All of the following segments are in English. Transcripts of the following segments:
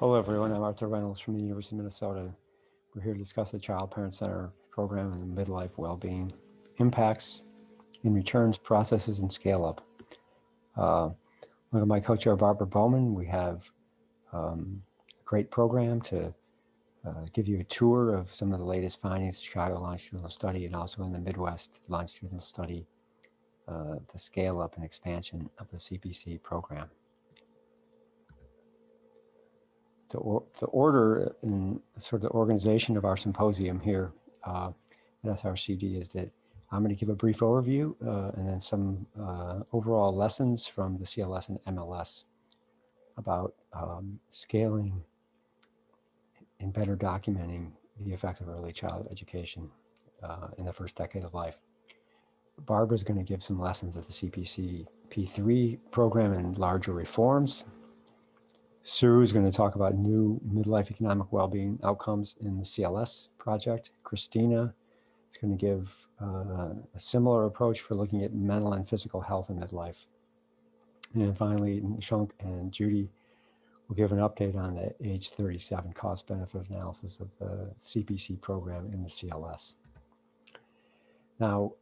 Hello everyone, I'm Arthur Reynolds from the University of Minnesota. We're here to discuss the Child Parent Center program and midlife well-being impacts in returns, processes, and scale-up. Look at my co-chair Barbara Bowman. We have a great program to give you a tour of some of the latest findings of the Chicago longitudinal study, and also in the Midwest longitudinal study, the scale-up and expansion of the CPC program. The order and sort of the organization of our symposium here at SRCD is that I'm going to give a brief overview and then some overall lessons from the CLS and MLS about scaling and better documenting the effects of early childhood education in the first decade of life. Barbara's going to give some lessons of the CPC P3 program and larger reforms. Sue is going to talk about new midlife economic well-being outcomes in the CLS project. Christina is going to give a similar approach for looking at mental and physical health in midlife. And then finally, Shunk and Judy will give an update on the age 37 cost-benefit analysis of the CPC program in the CLS. Now,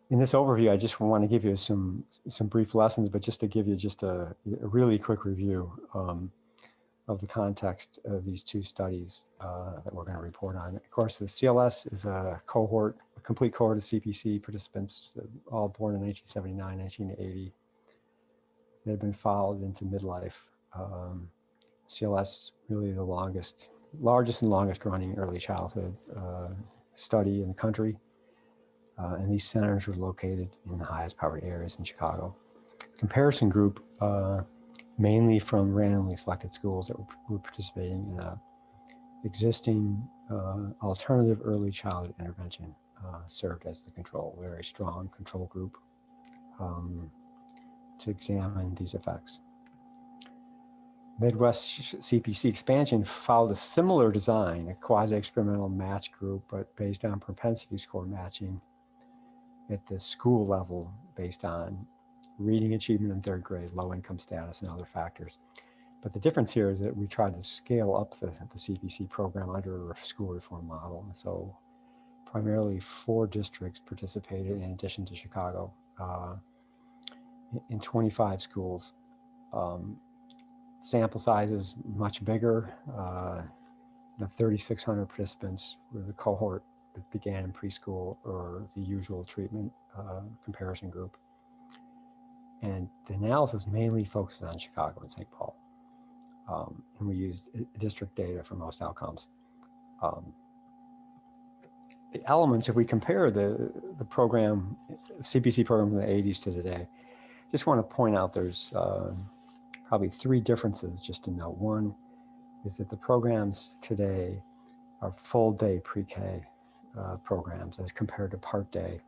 in this overview, I just want to give you some brief lessons, but just to give you just a really quick review of the context of these two studies that we're going to report on. Of course, the CLS is a complete cohort of CPC participants, all born in 1979, 1980. They've been followed into midlife. CLS, really the largest and longest running early childhood study in the country. And these centers were located in the highest poverty areas in Chicago. Comparison group, mainly from randomly selected schools that were participating in a existing alternative early childhood intervention served as the control, very strong control group to examine these effects. Midwest CPC expansion followed a similar design, a quasi-experimental match group, but based on propensity score matching at the school level based on reading achievement in third grade, low income status, and other factors. But the difference here is that we tried to scale up the CPC program under a school reform model. And so primarily 4 districts participated in addition to Chicago in 25 schools. Sample size is much bigger. The 3,600 participants were the cohort that began in preschool or the usual treatment comparison group. And the analysis mainly focuses on Chicago and St. Paul. And we used district data for most outcomes. The elements, if we compare the program, CPC program from the 80s to today, just want to point out there's probably 3 differences just to note. One is that the programs today are full day pre-K programs as compared to part day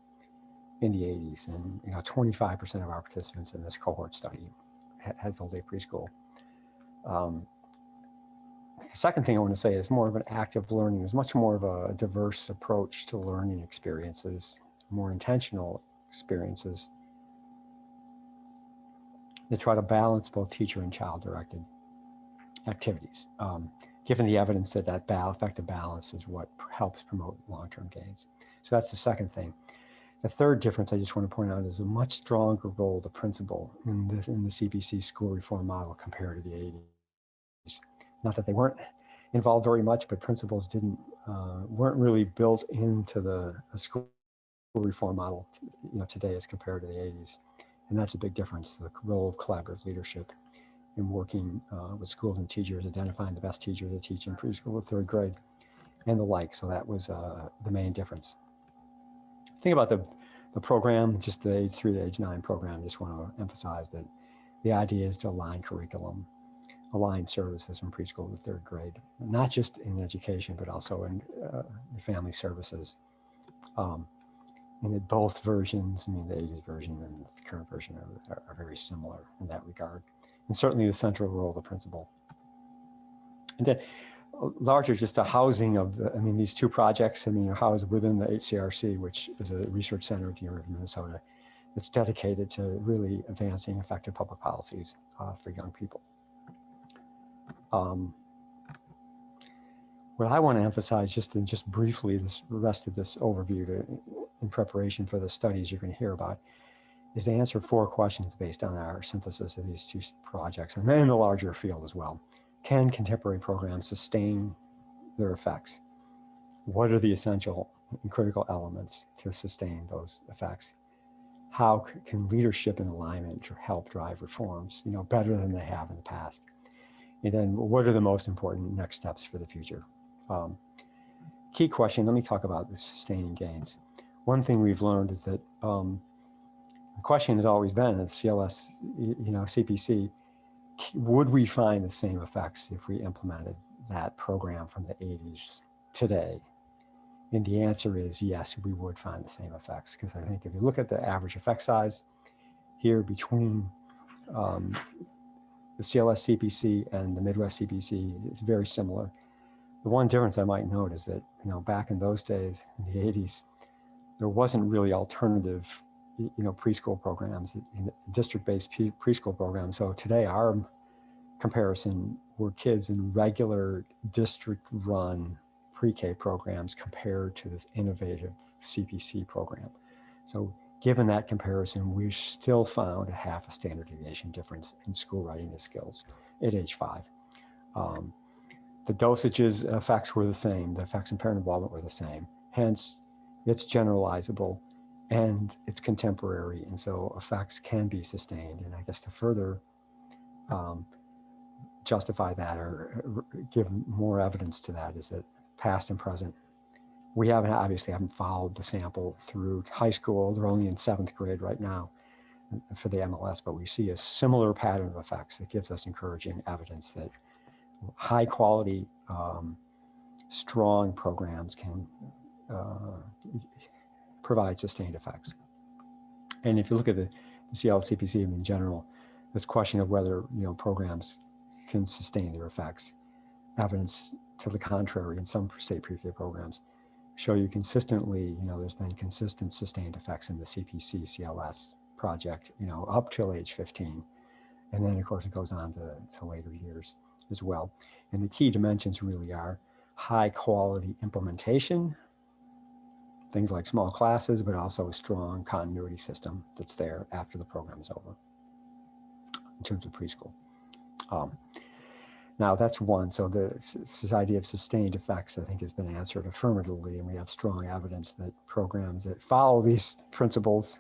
in the 80s. And 25% of our participants in this cohort study had full day preschool. The second thing I want to say is more of an active learning. There's much more of a diverse approach to learning experiences, more intentional experiences that try to balance both teacher and child directed activities. Given the evidence that effective balance is what helps promote long-term gains. So that's the second thing. The third difference I just want to point out is a much stronger role of the principal in the CPC school reform model compared to the 80s. Not that they weren't involved very much, but principals weren't really built into the school reform model today as compared to the 80s. And that's a big difference, the role of collaborative leadership in working with schools and teachers, identifying the best teachers to teach in preschool or third grade and the like. So that was the main difference. Think about the program, just the age 3 to age 9 program. Just want to emphasize that the idea is to align curriculum, align services from preschool to third grade, not just in education, but also in family services. And that both versions, the 80s version and the current version are very similar in that regard. And certainly the central role of the principal. And then larger, just the housing of these 2 projects, are housed within the HCRC, which is a research center at the University of Minnesota. It's dedicated to really advancing effective public policies for young people. What I want to emphasize just briefly, the rest of this overview in preparation for the studies you're going to hear about, is to answer 4 questions based on our synthesis of these 2 projects, and then the larger field as well. Can contemporary programs sustain their effects? What are the essential and critical elements to sustain those effects? How can leadership and alignment help drive reforms, better than they have in the past? And then what are the most important next steps for the future? Key question, let me talk about the sustaining gains. One thing we've learned is that the question has always been at CLS, CPC, would we find the same effects if we implemented that program from the 80s today? And the answer is yes, we would find the same effects, because I think if you look at the average effect size here between the CLS CPC and the Midwest CPC, it's very similar. The one difference I might note is that, back in those days, in the 80s, there wasn't really alternative, preschool programs, district-based preschool programs. So today, our comparison were kids in regular district-run pre-K programs compared to this innovative CPC program. So given that comparison, we still found a half a standard deviation difference in school readiness skills at age 5. The dosages effects were the same. The effects in parent involvement were the same. Hence, it's generalizable and it's contemporary. And so effects can be sustained. And I guess to further justify that or give more evidence to that is that past and present, we obviously haven't followed the sample through high school. They're only in 7th grade right now for the MLS, but we see a similar pattern of effects that gives us encouraging evidence that high quality, strong programs can provide sustained effects. And if you look at the CLCPC in general, this question of whether programs can sustain their effects, evidence to the contrary in some state pre-K programs show you consistently, there's been consistent sustained effects in the CPC CLS project, up till age 15. And then of course it goes on to later years as well. And the key dimensions really are high quality implementation, things like small classes, but also a strong continuity system that's there after the program is over in terms of preschool. Now that's one. So this idea of sustained effects, I think, has been answered affirmatively, and we have strong evidence that programs that follow these principles,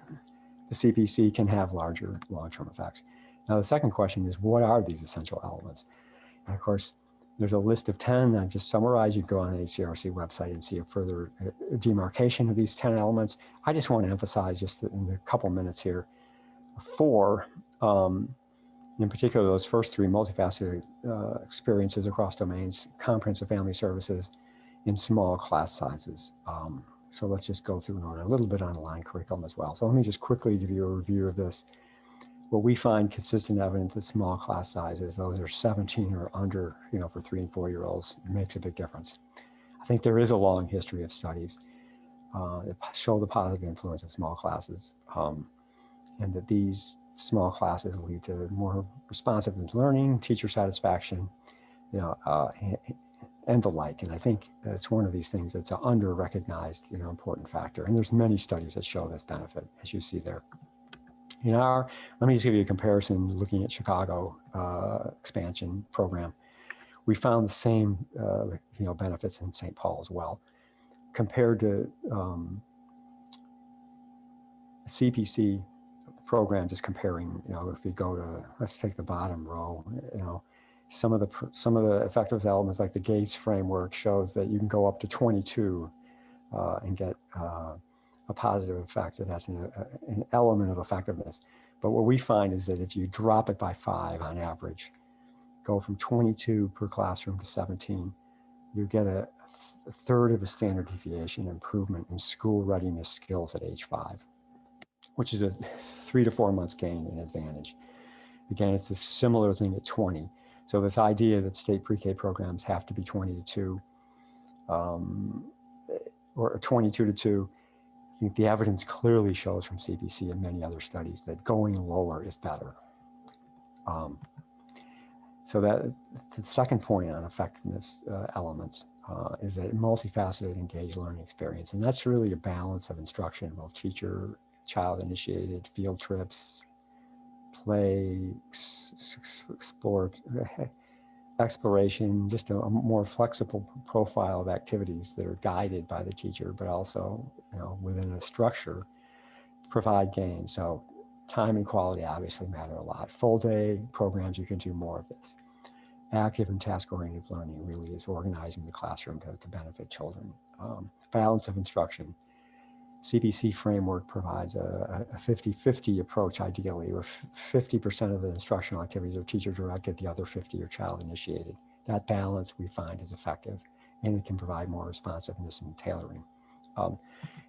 the CPC, can have larger long-term effects. Now the second question is, what are these essential elements? And of course, there's a list of 10 I've just summarized. You can go on the HCRC website and see a further demarcation of these 10 elements. I just want to emphasize, just in the couple minutes here, 4, in particular, those first 3 multifaceted experiences across domains, comprehensive family services, in small class sizes. So let's just go through in order, a little bit on line curriculum as well. So let me just quickly give you a review of this. Well, we find consistent evidence that small class sizes, those are 17 or under, for 3 and 4 year olds, makes a big difference. I think there is a long history of studies that show the positive influence of small classes, and that these small classes lead to more responsive learning, teacher satisfaction, and the like. And I think it's one of these things that's an under-recognized, important factor. And there's many studies that show this benefit, as you see there. Let me just give you a comparison looking at Chicago expansion program. We found the same, benefits in St. Paul as well. Compared to CPC program, just comparing, if you go to, let's take the bottom row, some of the effective elements like the Gates framework shows that you can go up to 22 and get a positive effect. That has an element of effectiveness. But what we find is that if you drop it by 5 on average, go from 22 per classroom to 17, you get a third of a standard deviation improvement in school readiness skills at age 5, which is a 3 to 4 months gain in advantage. Again, it's a similar thing at 20. So this idea that state pre-K programs have to be 20 to 2 or 22 to 2, I think the evidence clearly shows from CPC and many other studies that going lower is better. So that the second point on effectiveness elements is that multifaceted engaged learning experience. And that's really a balance of instruction, both teacher, child initiated, field trips, play, exploration, just a more flexible profile of activities that are guided by the teacher, but also, within a structure, provide gain. So time and quality obviously matter a lot. Full day programs, you can do more of this. Active and task-oriented learning really is organizing the classroom to benefit children. Balance of instruction. CBC framework provides a 50-50 approach ideally, where 50% of the instructional activities are teacher-directed, the other 50 are child-initiated. That balance we find is effective, and it can provide more responsiveness and tailoring.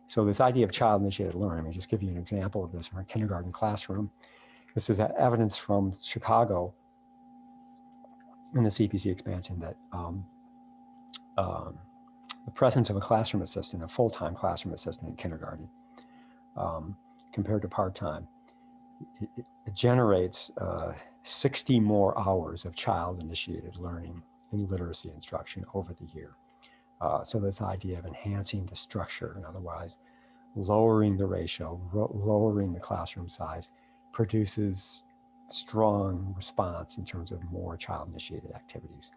So this idea of child-initiated learning, let me just give you an example of this from a kindergarten classroom. This is evidence from Chicago in the CPC expansion that the presence of a classroom assistant, a full-time classroom assistant in kindergarten, compared to part-time, it generates 60 more hours of child-initiated learning in literacy instruction over the year. So this idea of enhancing the structure and otherwise lowering the ratio, lowering the classroom size, produces strong response in terms of more child-initiated activities.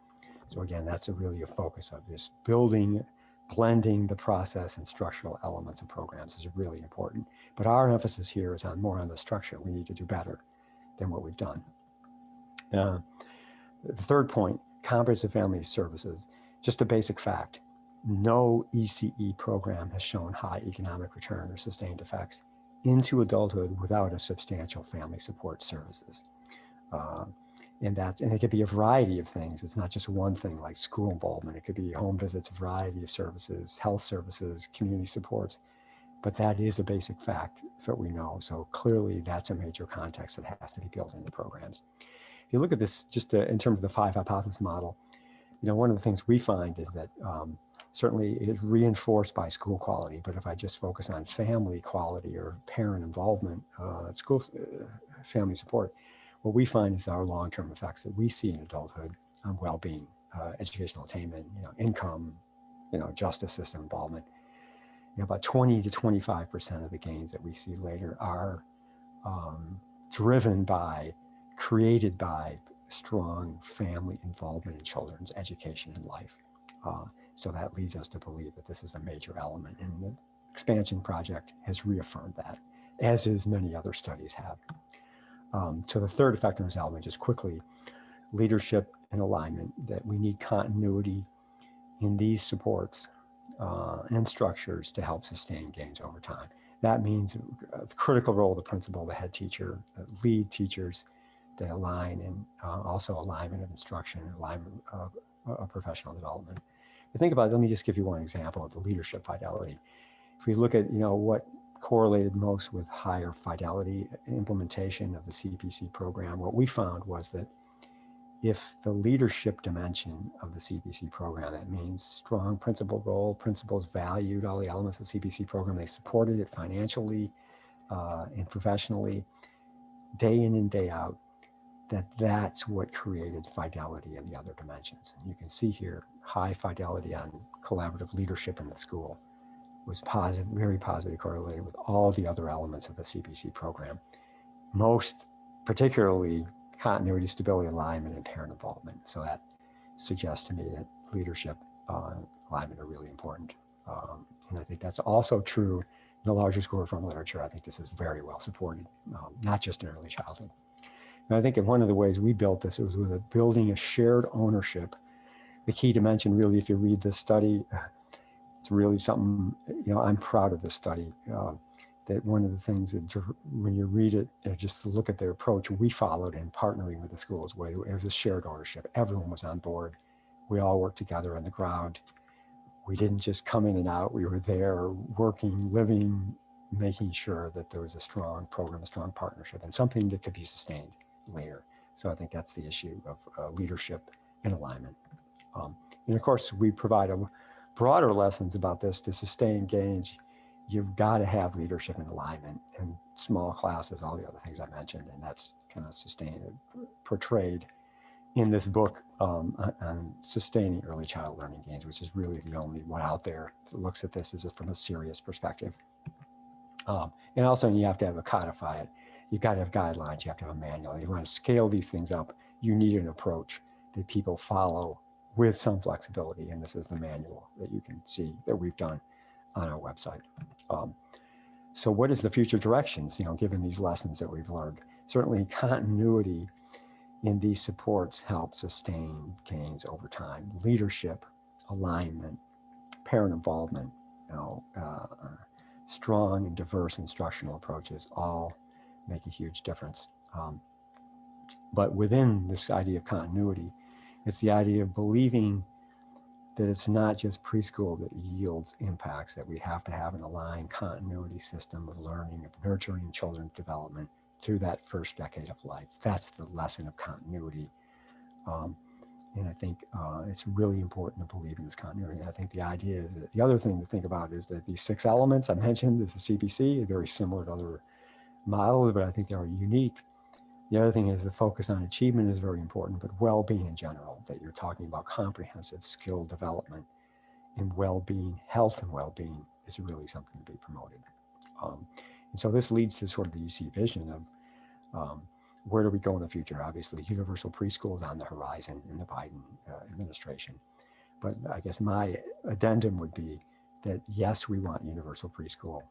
So again, that's really a focus of this blending the process and structural elements of programs is really important. But our emphasis here is more on the structure. We need to do better than what we've done. The third point, comprehensive family services, just a basic fact. No ECE program has shown high economic return or sustained effects into adulthood without a substantial family support services. And it could be a variety of things. It's not just one thing like school involvement. It could be home visits, a variety of services, health services, community supports. But that is a basic fact that we know. So clearly that's a major context that has to be built into programs. If you look at this just in terms of the 5 hypothesis model, one of the things we find is that certainly it is reinforced by school quality, but if I just focus on family quality or parent involvement, family support, what we find is our long-term effects that we see in adulthood on well-being, educational attainment, income, justice system involvement. About 20 to 25% of the gains that we see later are created by strong family involvement in children's education and life. So that leads us to believe that this is a major element, and the expansion project has reaffirmed that, as is many other studies have. So the third effectiveness element, just quickly, leadership and alignment, that we need continuity in these supports and structures to help sustain gains over time. That means the critical role of the principal, the head teacher, the lead teachers, that align, and also alignment of instruction, alignment of professional development. But think about it, let me just give you one example of the leadership fidelity. If we look at what correlated most with higher fidelity implementation of the CPC program, what we found was that if the leadership dimension of the CPC program, that means strong principal role, principals valued all the elements of the CPC program, they supported it financially and professionally, day in and day out, that's what created fidelity in the other dimensions. And you can see here, high fidelity on collaborative leadership in the school was positive, very positively correlated with all the other elements of the CPC program. Most particularly continuity, stability, alignment, and parent involvement. So that suggests to me that leadership and alignment are really important. And I think that's also true in the larger school reform literature. I think this is very well supported, not just in early childhood. And I think one of the ways we built this was with building a shared ownership. The key dimension, really, if you read this study, it's really something, I'm proud of this study. That one of the things that when you read it, just look at their approach, we followed in partnering with the schools, where it was a shared ownership. Everyone was on board. We all worked together on the ground. We didn't just come in and out. We were there working, living, making sure that there was a strong program, a strong partnership, and something that could be sustained later. So I think that's the issue of leadership and alignment. And of course, we provide broader lessons about this. To sustain gains, you've got to have leadership and alignment in small classes, all the other things I mentioned, and that's kind of portrayed in this book on sustaining early child learning gains, which is really the only one out there that looks at this as from a serious perspective. And also, you have to have a codify it. You've got to have guidelines. You have to have a manual. You want to scale these things up. You need an approach that people follow with some flexibility. And this is the manual that you can see that we've done on our website. So what is the future directions, given these lessons that we've learned? Certainly continuity in these supports help sustain gains over time. Leadership, alignment, parent involvement, strong and diverse instructional approaches all make a huge difference. But within this idea of continuity, it's the idea of believing that it's not just preschool that yields impacts, that we have to have an aligned continuity system of learning, of nurturing children's development through that first decade of life. That's the lesson of continuity. And I think it's really important to believe in this continuity. And I think the idea is that the other thing to think about is that these 6 elements I mentioned is the CPC, are very similar to other models, but I think they are unique. The other thing is the focus on achievement is very important, but well-being in general, that you're talking about comprehensive skill development and well-being, health and well-being is really something to be promoted. And so this leads to sort of the EC vision of where do we go in the future? Obviously, universal preschool is on the horizon in the Biden administration. But I guess my addendum would be that yes, we want universal preschool,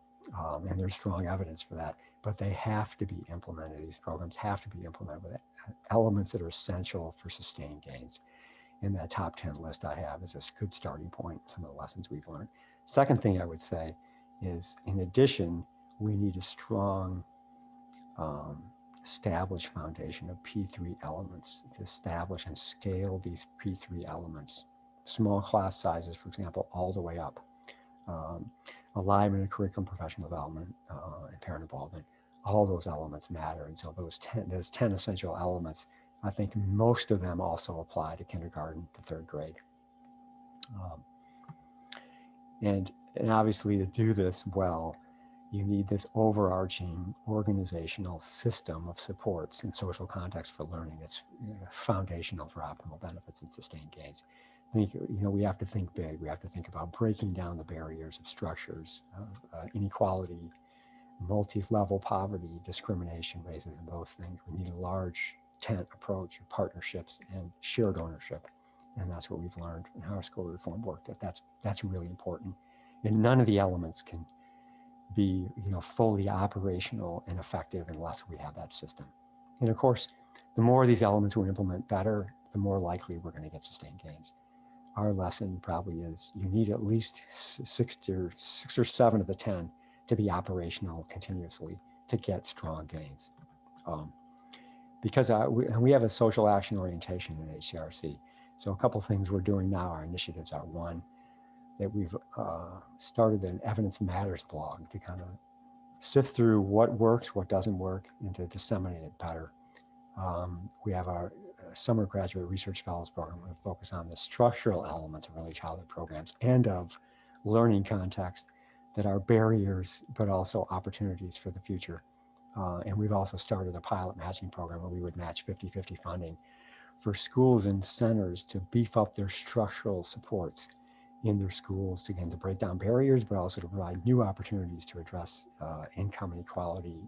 and there's strong evidence for that, but they have to be implemented. These programs have to be implemented with elements that are essential for sustained gains. And that top 10 list I have is a good starting point, some of the lessons we've learned. Second thing I would say is, in addition, we need a strong established foundation of P3 elements to establish and scale these P3 elements. Small class sizes, for example, all the way up. Alignment of curriculum, professional development, and parent involvement, all those elements matter. And so those 10 essential elements, I think most of them also apply to kindergarten to 3rd grade. And obviously to do this well, you need this overarching organizational system of supports and social context for learning that's foundational for optimal benefits and sustained gains. I think, we have to think big. We have to think about breaking down the barriers of structures, inequality, multi-level poverty, discrimination, racism, those things. We need a large tent approach of partnerships and shared ownership. And that's what we've learned in our school reform work, that's really important. And none of the elements can be fully operational and effective unless we have that system. And of course, the more of these elements we implement better, the more likely we're going to get sustained gains. Our lesson probably is you need at least 6 or 7 of the 10 to be operational continuously to get strong gains. Because we have a social action orientation in HCRC. So a couple of things we're doing now, our initiatives are, one, that we've started an Evidence Matters blog to kind of sift through what works, what doesn't work, and to disseminate it better. We have our summer graduate research fellows program. We focus on the structural elements of early childhood programs and of learning context that are barriers, but also opportunities for the future. And we've also started a pilot matching program where we would match 50-50 funding for schools and centers to beef up their structural supports in their schools, to break down barriers, but also to provide new opportunities to address income inequality,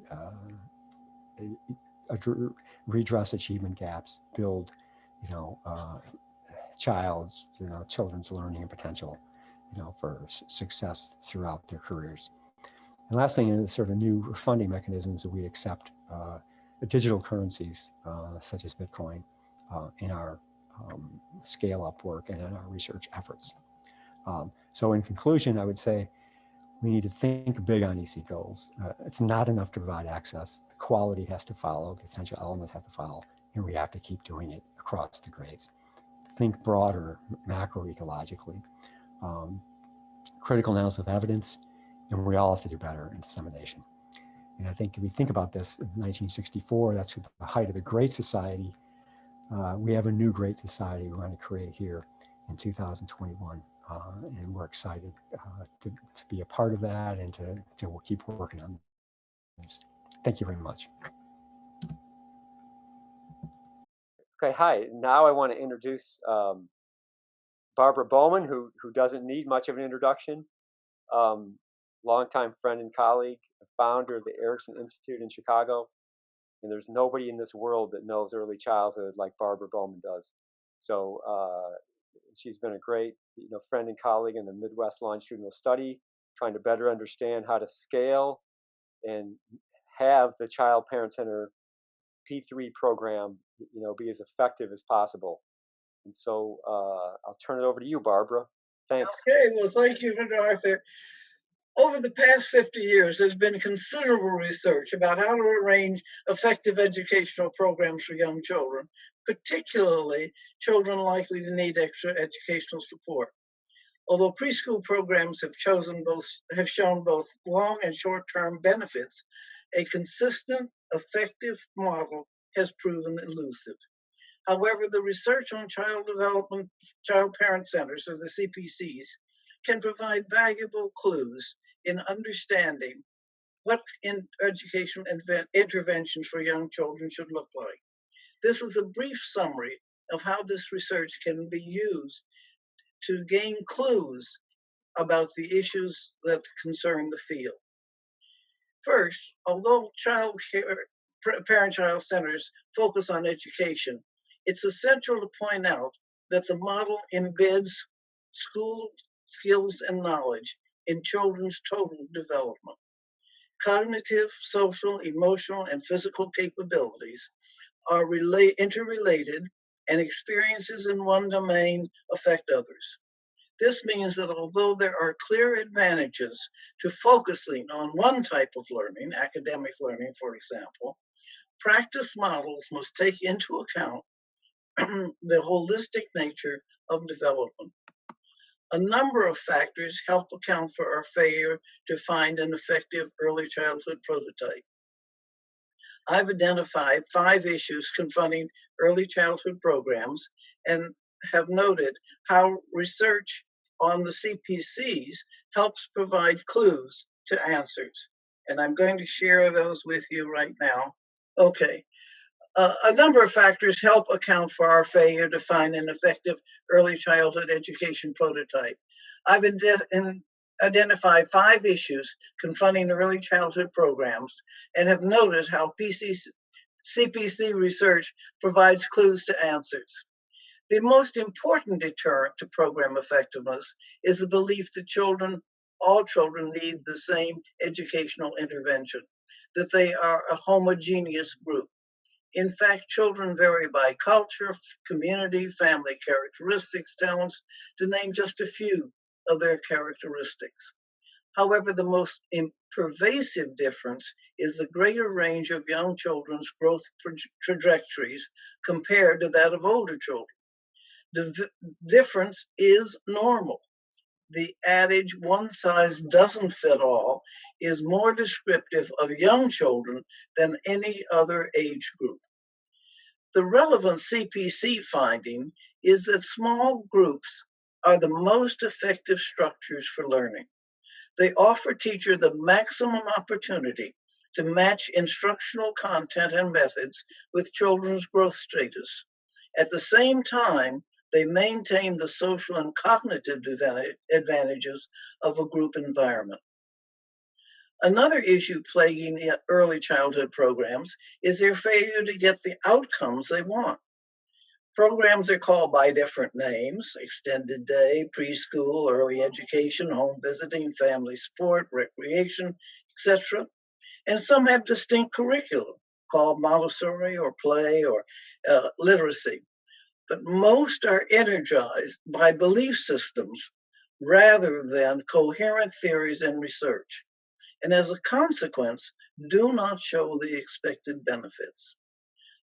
redress achievement gaps, build, children's learning and potential, for success throughout their careers. And last thing is sort of new funding mechanisms that we accept digital currencies such as Bitcoin in our scale-up work and in our research efforts. So in conclusion, I would say we need to think big on EC goals. It's not enough to provide access. The quality has to follow, the essential elements have to follow, and we have to keep doing it across the grades. Think broader, macroecologically. Critical analysis of evidence, and we all have to do better in dissemination. And I think if we think about this, in 1964, that's the height of the Great Society. We have a new Great Society we want to create here in 2021. And we're excited to be a part of that and to keep working on this. Thank you very much. Okay, hi. Now I want to introduce Barbara Bowman, who doesn't need much of an introduction. Um, Longtime friend and colleague, founder of the Erickson Institute in Chicago, and there's nobody in this world that knows early childhood like Barbara Bowman does. So she's been a great, friend and colleague in the Midwest longitudinal study, trying to better understand how to scale and have the Child Parent Center P3 program, be as effective as possible. And so I'll turn it over to you, Barbara. Thanks. Okay, well, thank you, Arthur. Over the past 50 years, there's been considerable research about how to arrange effective educational programs for young children, particularly children likely to need extra educational support. Although preschool programs have shown both long and short-term benefits, a consistent, effective model has proven elusive. However, the research on child parent centers, or the CPCs, can provide valuable clues in understanding what educational interventions for young children should look like. This is a brief summary of how this research can be used to gain clues about the issues that concern the field. First, although parent-child centers focus on education, it's essential to point out that the model embeds school skills and knowledge in children's total development. Cognitive, social, emotional, and physical capabilities are interrelated, and experiences in one domain affect others. This means that although there are clear advantages to focusing on one type of learning, academic learning, for example, practice models must take into account the holistic nature of development. A number of factors help account for our failure to find an effective early childhood prototype. I've identified 5 issues confronting early childhood programs and have noted how research on the CPCs helps provide clues to answers. And I'm going to share those with you right now. Okay. A number of factors help account for our failure to find an effective early childhood education prototype. I've identified 5 issues confronting early childhood programs and have noted how CPC research provides clues to answers. The most important deterrent to program effectiveness is the belief that all children need the same educational intervention, that they are a homogeneous group. In fact, children vary by culture, community, family characteristics, talents, to name just a few of their characteristics. However, the most pervasive difference is the greater range of young children's growth trajectories compared to that of older children. The difference is normal. The adage, one size doesn't fit all, is more descriptive of young children than any other age group. The relevant CPC finding is that small groups are the most effective structures for learning. They offer teachers the maximum opportunity to match instructional content and methods with children's growth status. At the same time, they maintain the social and cognitive advantages of a group environment. Another issue plaguing early childhood programs is their failure to get the outcomes they want. Programs are called by different names: extended day, preschool, early education, home visiting, family sport, recreation, etc. And some have distinct curriculum called Montessori or play or literacy. But most are energized by belief systems rather than coherent theories and research, and as a consequence, do not show the expected benefits.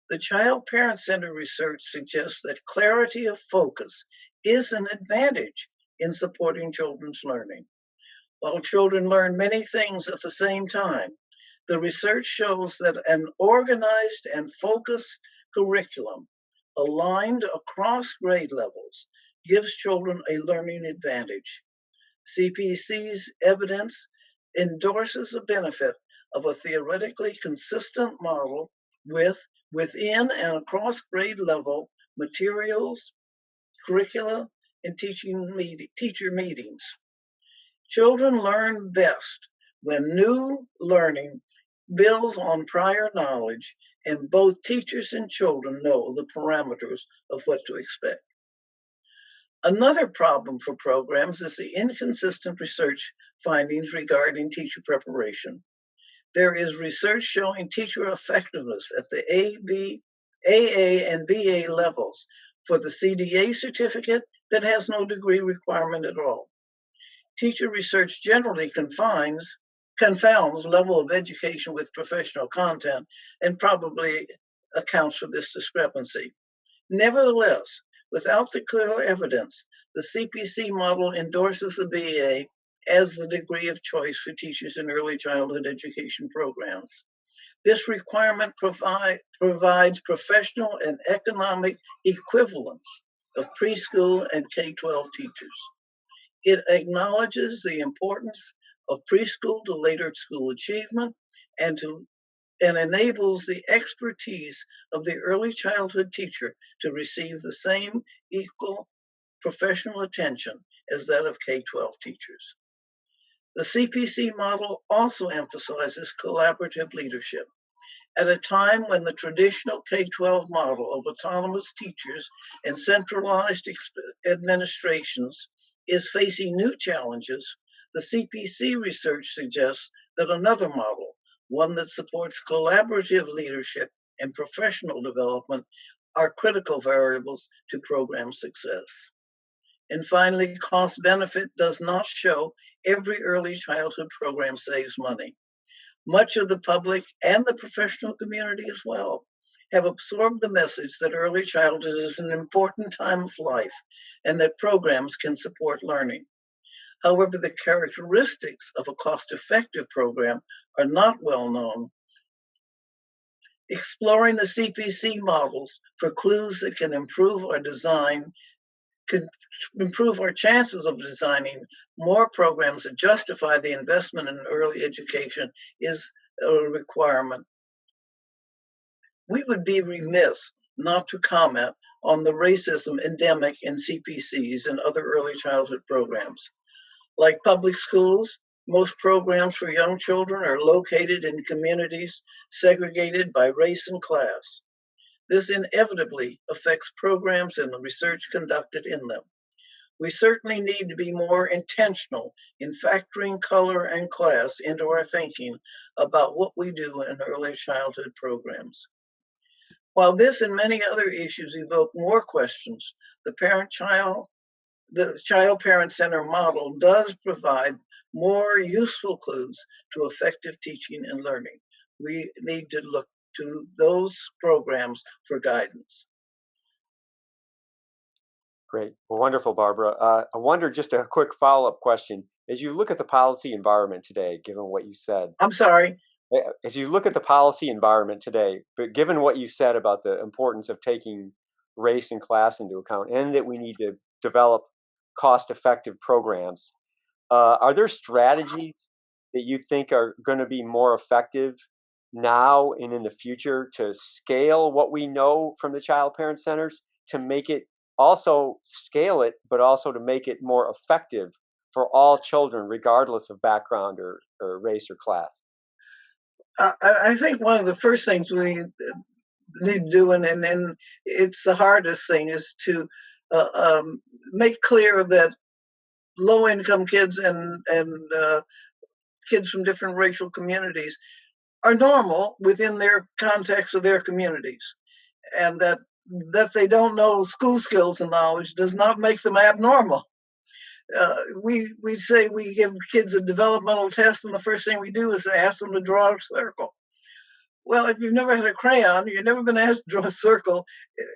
The Child Parent Center research suggests that clarity of focus is an advantage in supporting children's learning. While children learn many things at the same time, the research shows that an organized and focused curriculum aligned across grade levels gives children a learning advantage. CPC's evidence endorses the benefit of a theoretically consistent model with within and across grade level materials, curricula, and teacher meetings. Children learn best when new learning builds on prior knowledge and both teachers and children know the parameters of what to expect. Another problem for programs is the inconsistent research findings regarding teacher preparation. There is research showing teacher effectiveness at the AA and BA levels for the CDA certificate that has no degree requirement at all. Teacher research generally confounds level of education with professional content and probably accounts for this discrepancy. Nevertheless, without the clear evidence, the CPC model endorses the BA as the degree of choice for teachers in early childhood education programs. This requirement provides professional and economic equivalence of preschool and K-12 teachers. It acknowledges the importance of preschool to later school achievement and enables the expertise of the early childhood teacher to receive the same equal professional attention as that of K-12 teachers. The CPC model also emphasizes collaborative leadership. At a time when the traditional K-12 model of autonomous teachers and centralized administrations is facing new challenges, the CPC research suggests that another model, one that supports collaborative leadership and professional development, are critical variables to program success. And finally, cost benefit does not show every early childhood program saves money. Much of the public and the professional community as well have absorbed the message that early childhood is an important time of life and that programs can support learning. However, the characteristics of a cost-effective program are not well known. Exploring the CPC models for clues that can improve our chances of designing more programs that justify the investment in early education is a requirement. We would be remiss not to comment on the racism endemic in CPCs and other early childhood programs. Like public schools, most programs for young children are located in communities segregated by race and class. This inevitably affects programs and the research conducted in them. We certainly need to be more intentional in factoring color and class into our thinking about what we do in early childhood programs. While this and many other issues evoke more questions, the child-parent center model does provide more useful clues to effective teaching and learning. We need to look to those programs for guidance. Great. Well, wonderful, Barbara. I wonder, just a quick follow-up question. As you look at the policy environment today, given what you said. I'm sorry. As you look at the policy environment today, but given what you said about the importance of taking race and class into account, and that we need to develop cost-effective programs, are there strategies that you think are going to be more effective now and in the future to scale what we know from the child parent centers, to make it also scale it, but also to make it more effective for all children, regardless of background or race or class? I think one of the first things we need to do, and it's the hardest thing, is to make clear that low-income kids and kids from different racial communities are normal within their context of their communities, and that they don't know school skills and knowledge does not make them abnormal. We say we give kids a developmental test, and the first thing we do is ask them to draw a circle. Well, if you've never had a crayon, you've never been asked to draw a circle,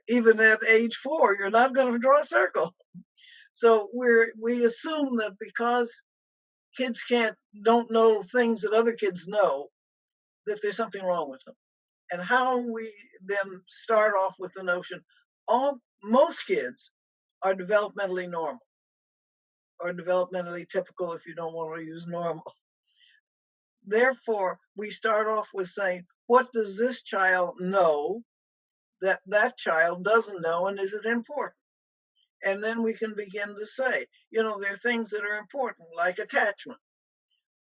even at age 4, you're not going to draw a circle. So we assume that because kids don't know things that other kids know, that there's something wrong with them. And how we then start off with the notion, most kids are developmentally normal, or developmentally typical if you don't want to use normal. Therefore, we start off with saying, what does this child know that that child doesn't know, and is it important? And then we can begin to say, there are things that are important, like attachment.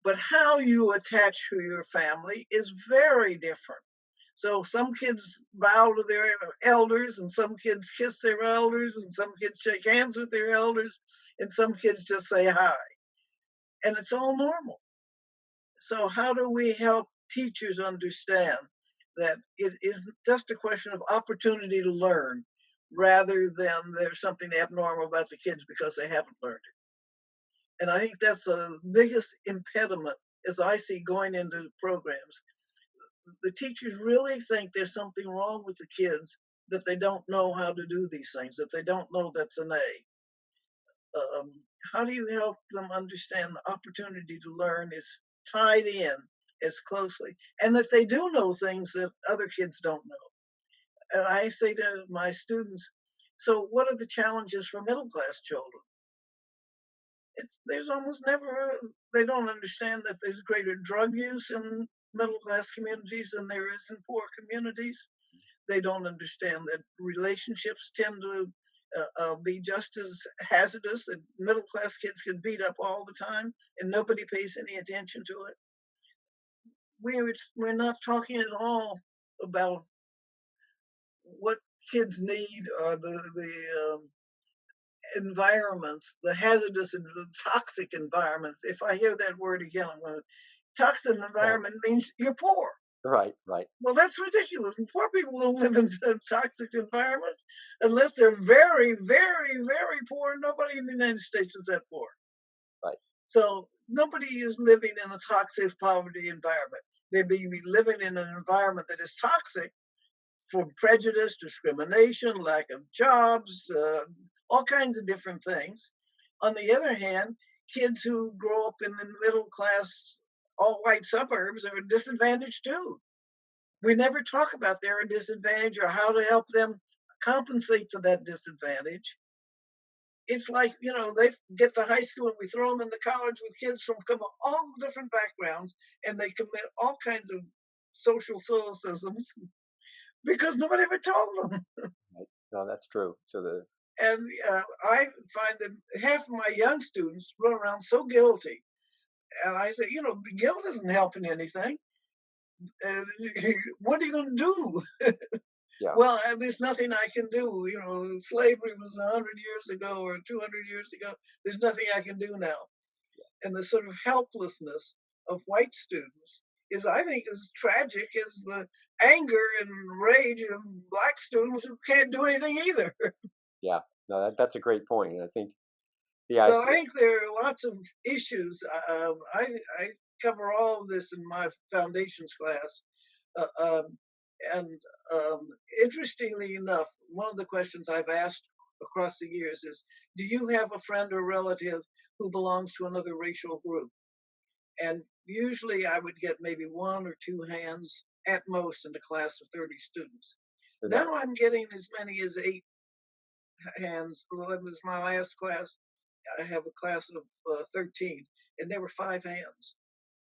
But how you attach to your family is very different. So some kids bow to their elders, and some kids kiss their elders, and some kids shake hands with their elders, and some kids just say hi. And it's all normal. So how do we help teachers understand that it is just a question of opportunity to learn rather than there's something abnormal about the kids because they haven't learned it? And I think that's the biggest impediment as I see going into programs. The teachers really think there's something wrong with the kids, that they don't know how to do these things, that they don't know that's an A. How do you help them understand the opportunity to learn is tied in as closely, and that they do know things that other kids don't know? And I say to my students, so what are the challenges for middle class children? There's almost never, they don't understand that there's greater drug use in middle class communities than there is in poor communities. They don't understand that relationships tend to be just as hazardous, and middle class kids can beat up all the time and nobody pays any attention to it. We're not talking at all about what kids need, or the environments, the hazardous and the toxic environments. If I hear that word again, I'm going to, toxic environment means you're poor. Right, right. Well, that's ridiculous. And poor people don't live in toxic environments unless they're very, very, very poor. Nobody in the United States is that poor. Right. So nobody is living in a toxic poverty environment. They may be living in an environment that is toxic for prejudice, discrimination, lack of jobs, all kinds of different things. On the other hand, kids who grow up in the middle class, all white suburbs are disadvantaged too. We never talk about their disadvantage or how to help them compensate for that disadvantage. It's like, they get to high school and we throw them into college with kids from all different backgrounds, and they commit all kinds of social solecisms because nobody ever told them. Right. No, that's true. And I find that half of my young students run around so guilty. And I say, guilt isn't helping anything. What are you going to do? Yeah. Well, there's nothing I can do. Slavery was 100 years ago or 200 years ago. There's nothing I can do now. And the sort of helplessness of white students is, I think, as tragic as the anger and rage of black students who can't do anything either. Yeah. No, that's a great point. And I think, yeah, So I think there are lots of issues. I cover all of this in my foundations class. Uh, um, and interestingly enough, one of the questions I've asked across the years is, do you have a friend or relative who belongs to another racial group? And usually I would get maybe one or two hands at most in a class of 30 students. Now I'm getting as many as 8 hands. Well, that was my last class. I have a class of 13, and there were 5 hands.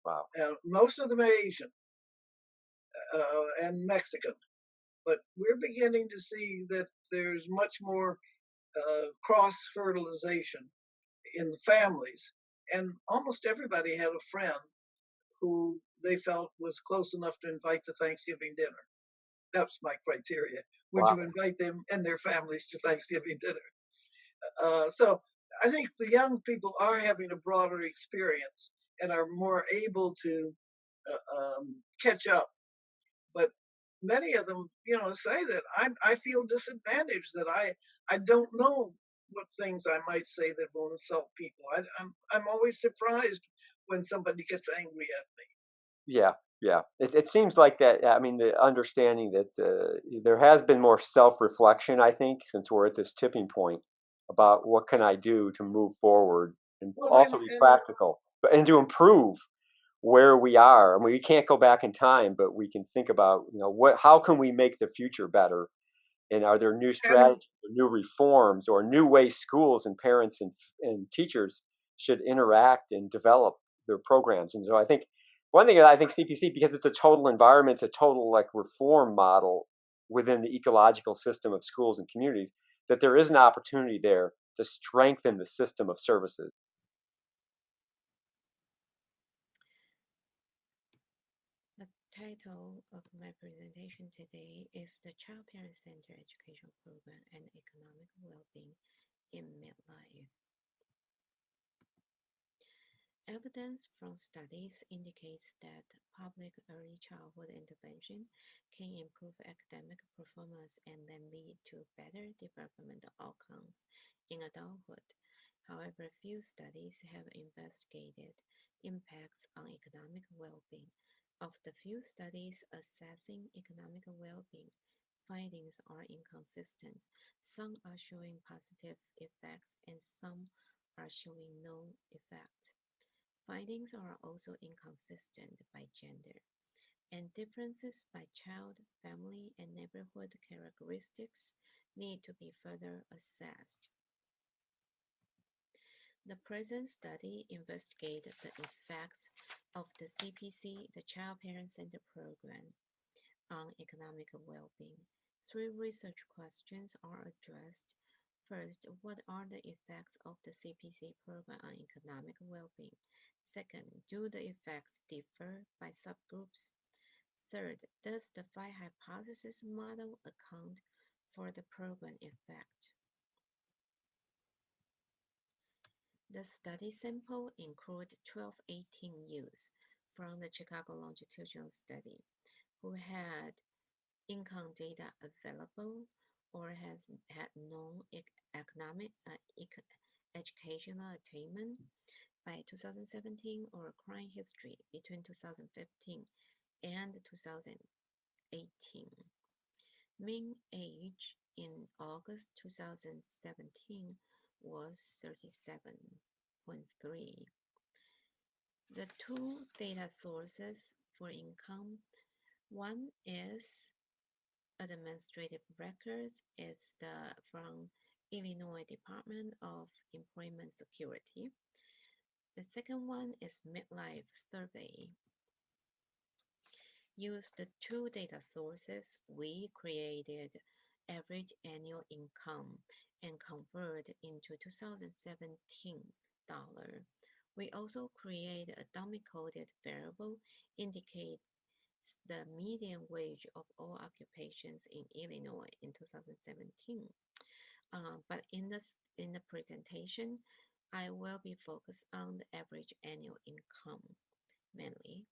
wow. Most of them are Asian and Mexican. But we're beginning to see that there's much more cross fertilization in the families. And almost everybody had a friend who they felt was close enough to invite to Thanksgiving dinner. That's my criteria. Would Wow. you invite them and their families to Thanksgiving dinner? So I think the young people are having a broader experience and are more able to catch up. But many of them, say that I feel disadvantaged, that I don't know what things I might say that will insult people. I'm always surprised when somebody gets angry at me. Yeah, yeah. It seems like that. I mean, the understanding that there has been more self-reflection, I think, since we're at this tipping point about what can I do to move forward and Well, also be practical, and to improve where we are. I mean, we can't go back in time, but we can think about, how can we make the future better? And are there new and strategies, or new reforms, or new ways schools and parents and teachers should interact and develop their programs? And so I think one thing that I think CPC, because it's a total environment, it's a total like reform model. within the ecological system of schools and communities, that there is an opportunity there to strengthen the system of services. The title of my presentation today is the Child Parent Center Education Program and Economic Well-Being in Midlife. Evidence from studies indicates that public early childhood intervention can improve academic performance and then lead to better developmental outcomes in adulthood. However, few studies have investigated impacts on economic well-being. Of the few studies assessing economic well-being, findings are inconsistent. Some are showing positive effects and some are showing no effect. Findings are also inconsistent by gender, and differences by child, family, and neighborhood characteristics need to be further assessed. The present study investigated the effects of the CPC, the Child Parent Center Program, on economic well-being. Three research questions are addressed. First, what are the effects of the CPC program on economic well-being? Second, do the effects differ by subgroups? Third, does the five hypothesis model account for the program effect? The study sample included 12-18 youths from the Chicago longitudinal study who had income data available or has had no economic educational attainment by 2017 or crime history between 2015 and 2018. Mean age in August 2017 was 37.3. The two data sources for income, one is administrative records. It's from Illinois Department of Employment Security. The second one is midlife survey. Use the two data sources, we created average annual income and convert into 2017 dollar. We also create a dummy-coded variable indicate the median wage of all occupations in Illinois in 2017. But in the presentation, I will be focused on the average annual income mainly.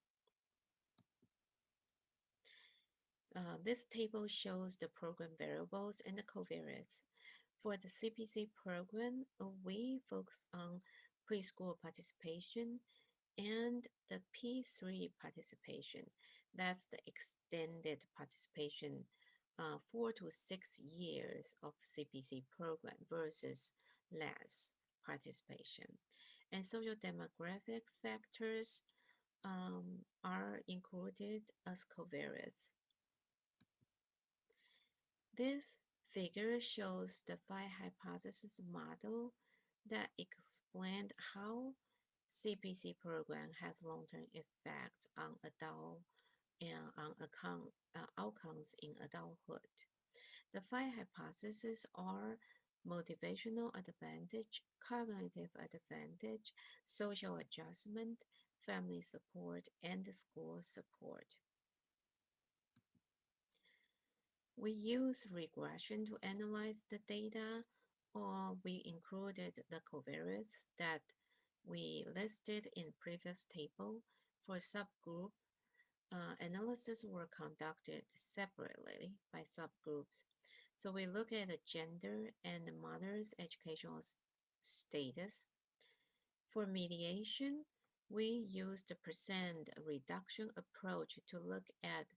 This table shows the program variables and the covariates. For the CPC program, we focus on preschool participation and the P3 participation. That's the extended participation, 4 to 6 years of CPC program versus less participation. And social demographic factors are included as covariates. This figure shows the five hypothesis model that explained how CPC program has long-term effects on adult and on outcomes in adulthood. The five hypotheses are motivational advantage, cognitive advantage, social adjustment, family support, and school support. We use regression to analyze the data, or we included the covariates that we listed in previous table. For subgroup, analysis were conducted separately by subgroups. So we look at the gender and the mother's educational status. For mediation, we use the percent reduction approach to look at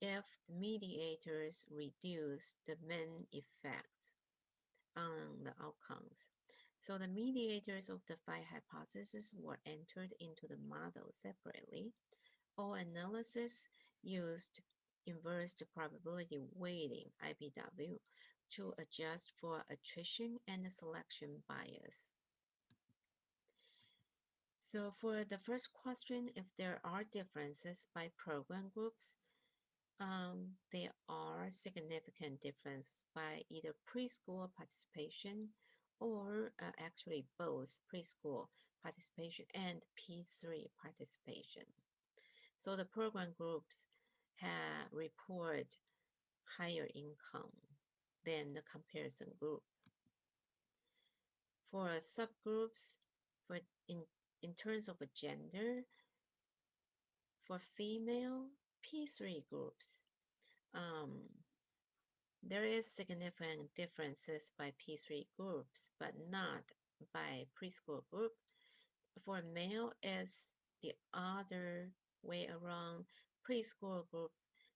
if the mediators reduce the main effects on the outcomes. So the mediators of the five hypotheses were entered into the model separately. All analysis used inverse probability weighting, IPW, to adjust for attrition and selection bias. So for the first question, if there are differences by program groups, There are significant differences by either preschool participation or actually both preschool participation and P3 participation. So the program groups have report higher income than the comparison group. For subgroups, for in terms of a gender, for female P3 groups, um, there is significant differences by P3 groups, but not by preschool group. For male, it's the other way around. Preschool group,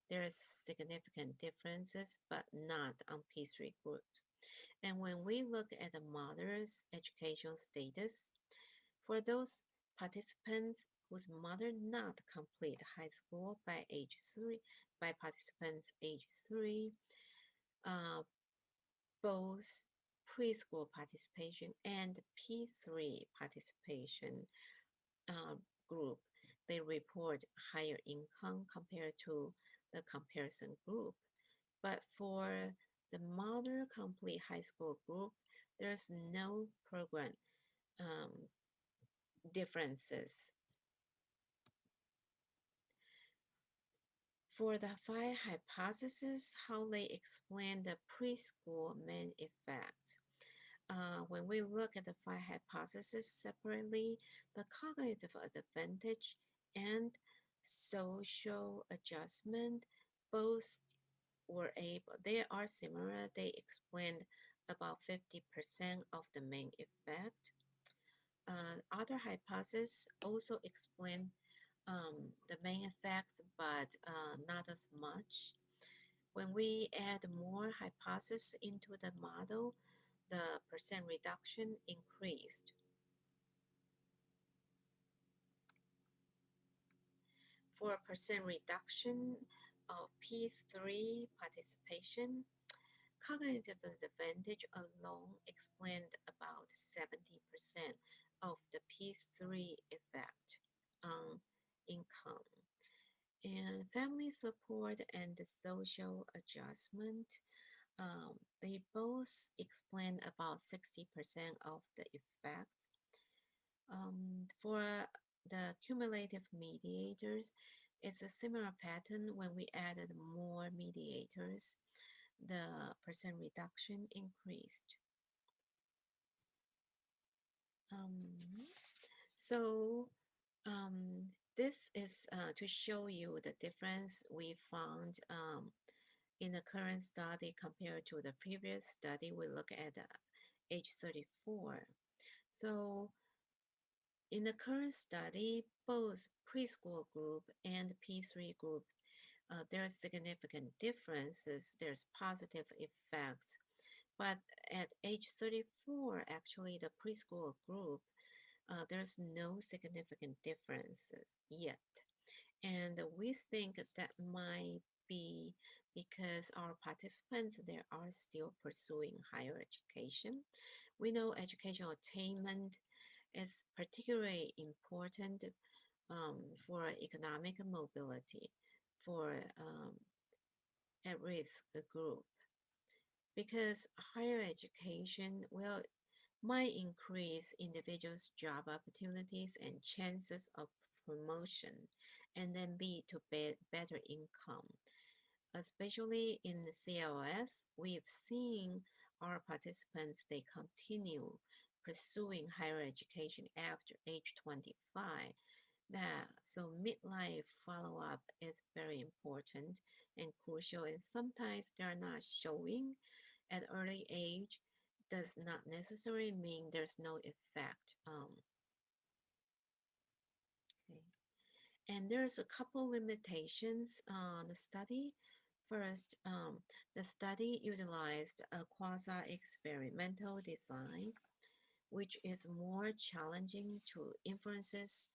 there is significant differences, but not on P3 groups. And when we look at the mother's educational status, for those participants whose mother not complete high school by age 3, by participants age 3, uh, both preschool participation and P3 participation uh, group, they report higher income compared to the comparison group. But for the mother complete high school group, there's no program um, differences. For the five hypotheses, how they explain the preschool main effect. When we look at the five hypotheses separately, the cognitive advantage and social adjustment both were able, they are similar. They explained about 50% of the main effect. Other hypotheses also explain the main effects, but not as much. When we add more hypotheses into the model, the percent reduction increased. For a percent reduction of P3 participation, cognitive advantage alone explained about 70% of the P3 effect on income. And family support and the social adjustment, they both explain about 60% of the effect. For the cumulative mediators, it's a similar pattern. When we added more mediators, the percent reduction increased. Um, so this is to show you the difference we found in the current study compared to the previous study. We look at age 34. So in the current study, both preschool group and P3 groups, there are significant differences. There's positive effects. But at age 34, actually, the preschool group, there's no significant differences yet. And we think that might be because our participants, they are still pursuing higher education. We know educational attainment is particularly important for economic mobility for at-risk group because higher education will might increase individuals' job opportunities and chances of promotion and then lead to better income. Especially in the CLS, we've seen our participants, they continue pursuing higher education after age 25. So midlife follow-up is very important and crucial, and sometimes they're not showing at early age does not necessarily mean there's no effect. Okay. And there's a couple limitations on the study. First, the study utilized a quasi-experimental design, which is more challenging to inferences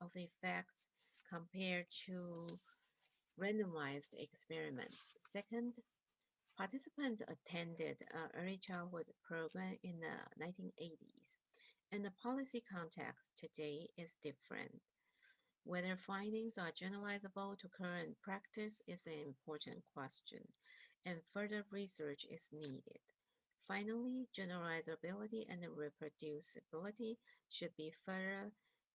of effects compared to randomized experiments. Second, participants attended an early childhood program in the 1980s, and the policy context today is different. Whether findings are generalizable to current practice is an important question, and further research is needed. Finally, generalizability and reproducibility should be further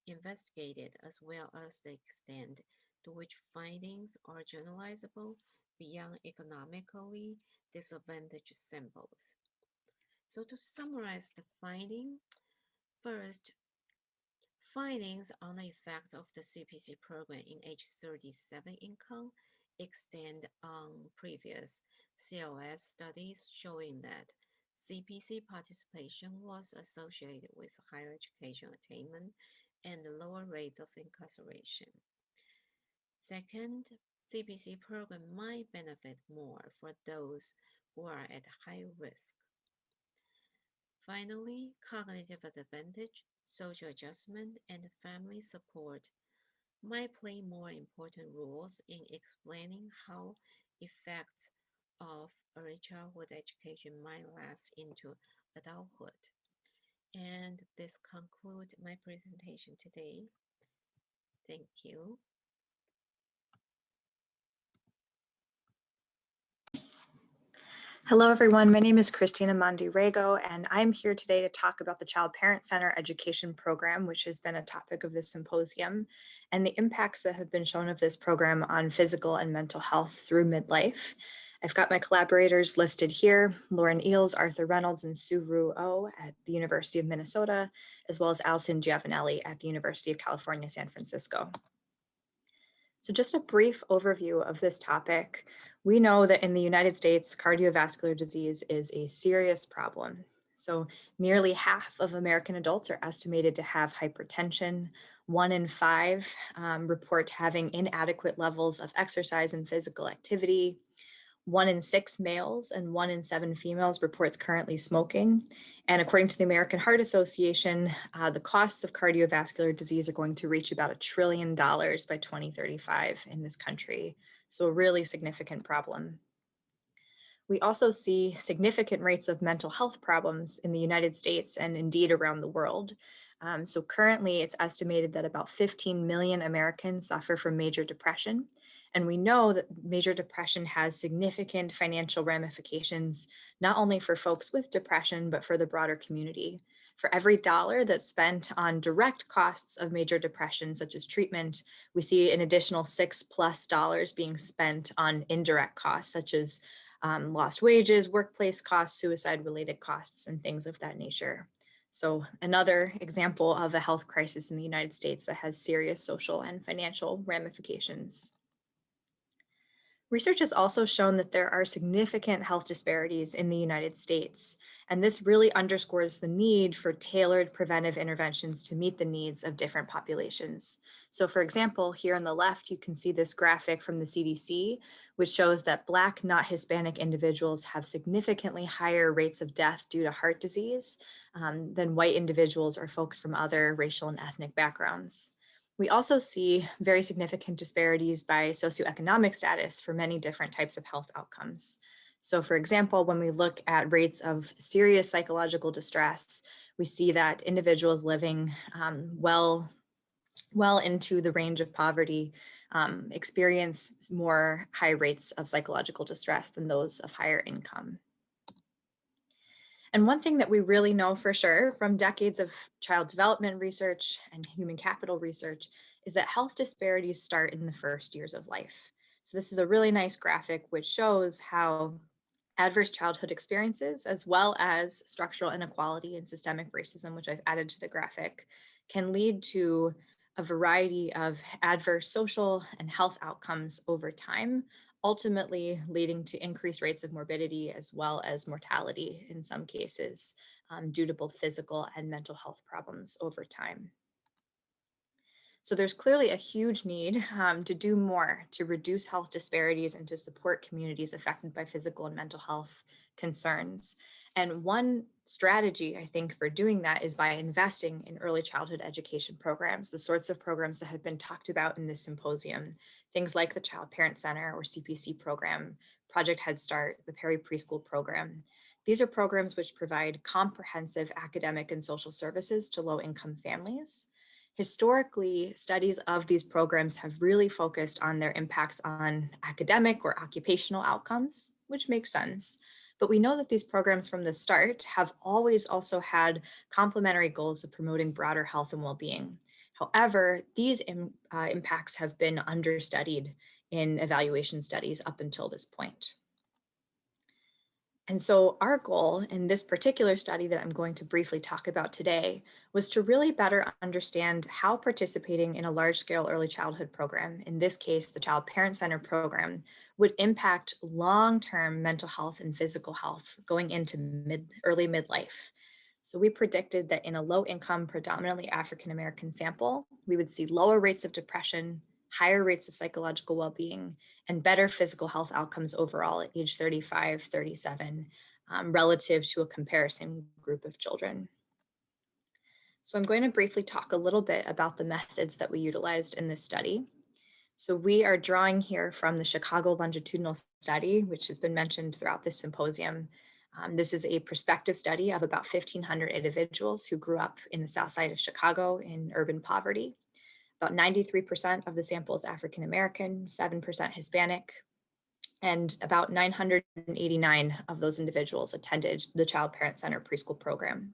investigated, as well as the extent to which findings are generalizable beyond economically disadvantaged samples. So to summarize the finding, first, findings on the effects of the CPC program in age 37 income extend on previous CLS studies showing that CPC participation was associated with higher education attainment and lower rates of incarceration. Second, CPC program might benefit more for those who are at high risk. Finally, cognitive advantage, social adjustment, and family support might play more important roles in explaining how effects of early childhood education might last into adulthood. And this concludes my presentation today. Thank you. Hello, everyone. My name is Christina Mondirego, and I'm here today to talk about the Child Parent Center Education Program, which has been a topic of this symposium, and the impacts that have been shown of this program on physical and mental health through midlife. I've got my collaborators listed here, Lauren Eels, Arthur Reynolds, and Sue-Ru Oh at the University of Minnesota, as well as Alison Giovanelli at the University of California, San Francisco. So just a brief overview of this topic. We know that in the United States, cardiovascular disease is a serious problem. So nearly half of American adults are estimated to have hypertension. 1 in 5 report having inadequate levels of exercise and physical activity. 1 in 6 males and 1 in 7 females reports currently smoking. And according to the American Heart Association, the costs of cardiovascular disease are going to reach about $1 trillion by 2035 in this country. So a really significant problem. We also see significant rates of mental health problems in the United States and indeed around the world. So currently it's estimated that about 15 million Americans suffer from major depression. And we know that major depression has significant financial ramifications, not only for folks with depression, but for the broader community. For every dollar that's spent on direct costs of major depression, such as treatment, we see an additional $6+ being spent on indirect costs, such as lost wages, workplace costs, suicide-related costs, and things of that nature. So another example of a health crisis in the United States that has serious social and financial ramifications. Research has also shown that there are significant health disparities in the United States, and this really underscores the need for tailored preventive interventions to meet the needs of different populations. So for example, here on the left, you can see this graphic from the CDC, which shows that Black, not Hispanic individuals have significantly higher rates of death due to heart disease than white individuals or folks from other racial and ethnic backgrounds. We also see very significant disparities by socioeconomic status for many different types of health outcomes. So for example, when we look at rates of serious psychological distress, we see that individuals living well into the range of poverty experience more high rates of psychological distress than those of higher income. And one thing that we really know for sure from decades of child development research and human capital research is that health disparities start in the first years of life. So this is a really nice graphic which shows how adverse childhood experiences, as well as structural inequality and systemic racism, which I've added to the graphic, can lead to a variety of adverse social and health outcomes over time, ultimately leading to increased rates of morbidity as well as mortality in some cases due to both physical and mental health problems over time. So there's clearly a huge need to do more to reduce health disparities and to support communities affected by physical and mental health concerns. And one strategy, I think, for doing that is by investing in early childhood education programs, the sorts of programs that have been talked about in this symposium, things like the Child Parent Center or CPC program, Project Head Start, the Perry Preschool program. These are programs which provide comprehensive academic and social services to low-income families. Historically, studies of these programs have really focused on their impacts on academic or occupational outcomes, which makes sense. But we know that these programs from the start have always also had complementary goals of promoting broader health and well-being. However, these impacts have been understudied in evaluation studies up until this point. And so our goal in this particular study that I'm going to briefly talk about today was to really better understand how participating in a large-scale early childhood program, in this case, the Child Parent Center program, would impact long-term mental health and physical health going into early midlife. So we predicted that in a low-income, predominantly African-American sample, we would see lower rates of depression, higher rates of psychological well-being, and better physical health outcomes overall at age 35, 37, relative to a comparison group of children. So I'm going to briefly talk a little bit about the methods that we utilized in this study. So we are drawing here from the Chicago longitudinal study, which has been mentioned throughout this symposium. This is a prospective study of about 1,500 individuals who grew up in the South Side of Chicago in urban poverty. About 93% of the sample is African American, 7% Hispanic, and about 989 of those individuals attended the Child Parent Center preschool program.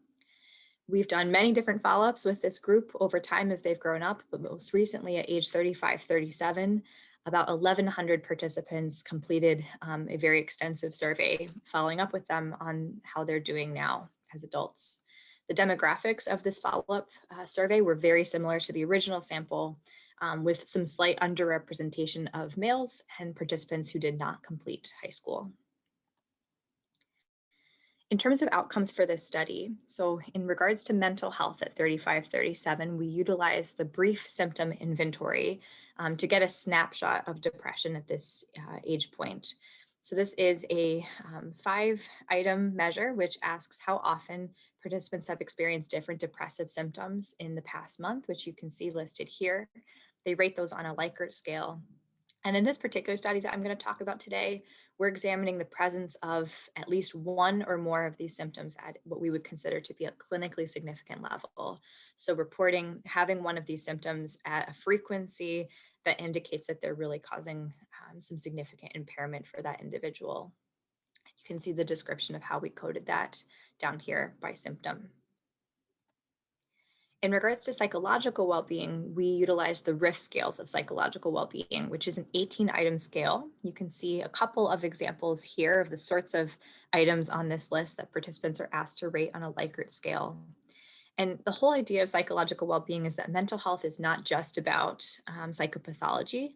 We've done many different follow-ups with this group over time as they've grown up, but most recently at age 35, 37, about 1,100 participants completed a very extensive survey following up with them on how they're doing now as adults. The demographics of this follow-up survey were very similar to the original sample, with some slight underrepresentation of males and participants who did not complete high school. In terms of outcomes for this study, so in regards to mental health at 35, 37, we utilized the brief symptom inventory to get a snapshot of depression at this age point. So this is a 5-item measure, which asks how often participants have experienced different depressive symptoms in the past month, which you can see listed here. They rate those on a Likert scale. And in this particular study that I'm going to talk about today, we're examining the presence of at least one or more of these symptoms at what we would consider to be a clinically significant level. So reporting having one of these symptoms at a frequency that indicates that they're really causing some significant impairment for that individual. You can see the description of how we coded that down here by symptom. In regards to psychological well-being, we utilize the RIF scales of psychological well-being, which is an 18-item scale. You can see a couple of examples here of the sorts of items on this list that participants are asked to rate on a Likert scale. And the whole idea of psychological well-being is that mental health is not just about psychopathology.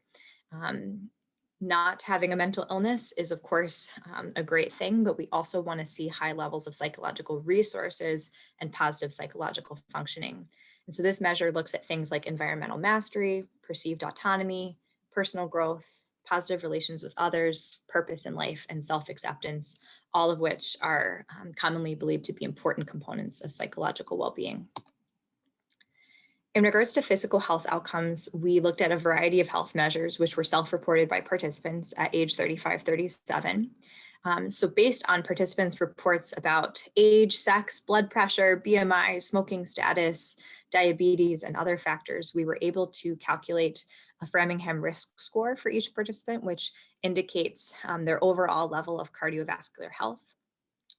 Not having a mental illness is, of course, a great thing, but we also want to see high levels of psychological resources and positive psychological functioning. And so this measure looks at things like environmental mastery, perceived autonomy, personal growth, positive relations with others, purpose in life, and self-acceptance, all of which are commonly believed to be important components of psychological well-being. In regards to physical health outcomes, we looked at a variety of health measures which were self-reported by participants at age 35, 37. So based on participants' reports about age, sex, blood pressure, BMI, smoking status, diabetes, and other factors, we were able to calculate a Framingham risk score for each participant, which indicates their overall level of cardiovascular health.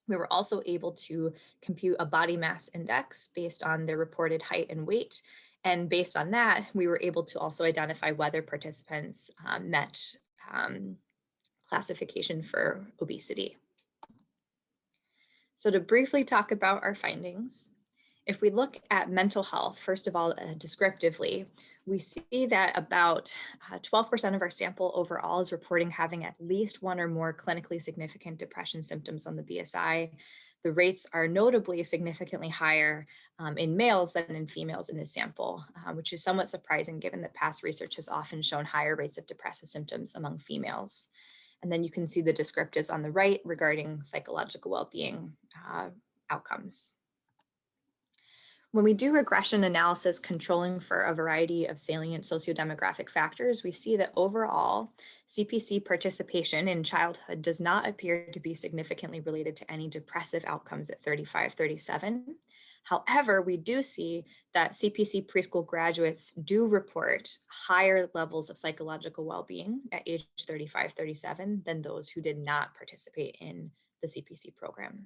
We were also able to compute a body mass index based on their reported height and weight. And based on that, we were able to also identify whether participants met classification for obesity. So to briefly talk about our findings, if we look at mental health, first of all, descriptively, we see that about 12% of our sample overall is reporting having at least one or more clinically significant depression symptoms on the BSI. The rates are notably significantly higher in males than in females in this sample, which is somewhat surprising given that past research has often shown higher rates of depressive symptoms among females. And then you can see the descriptives on the right regarding psychological well-being outcomes. When we do regression analysis controlling for a variety of salient sociodemographic factors, we see that overall CPC participation in childhood does not appear to be significantly related to any depressive outcomes at 35, 37. However, we do see that CPC preschool graduates do report higher levels of psychological well-being at age 35, 37 than those who did not participate in the CPC program.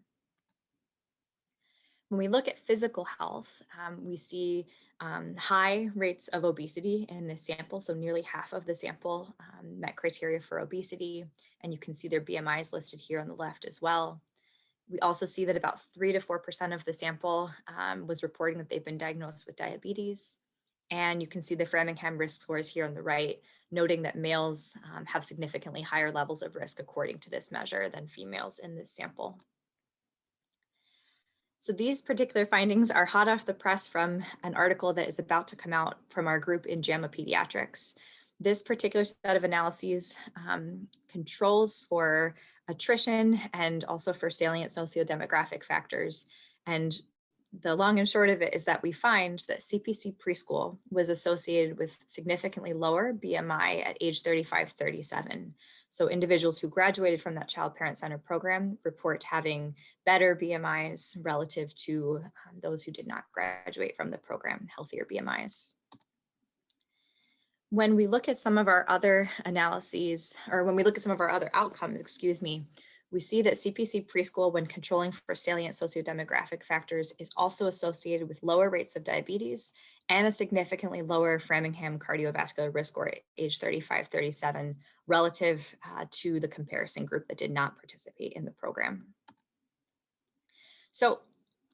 When we look at physical health, we see high rates of obesity in this sample. So nearly half of the sample met criteria for obesity, and you can see their BMIs listed here on the left as well. We also see that about 3 to 4% of the sample was reporting that they've been diagnosed with diabetes. And you can see the Framingham risk scores here on the right, noting that males have significantly higher levels of risk according to this measure than females in this sample. So these particular findings are hot off the press from an article that is about to come out from our group in JAMA Pediatrics. This particular set of analyses controls for attrition and also for salient sociodemographic factors. And the long and short of it is that we find that CPC preschool was associated with significantly lower BMI at age 35, 37. So individuals who graduated from that child parent center program report having better BMIs relative to those who did not graduate from the program, healthier BMIs. When we look at some of our other analyses, or when we look at some of our other outcomes, we see that CPC preschool, when controlling for salient sociodemographic factors, is also associated with lower rates of diabetes and a significantly lower Framingham cardiovascular risk score at age 35, 37 relative to the comparison group that did not participate in the program. So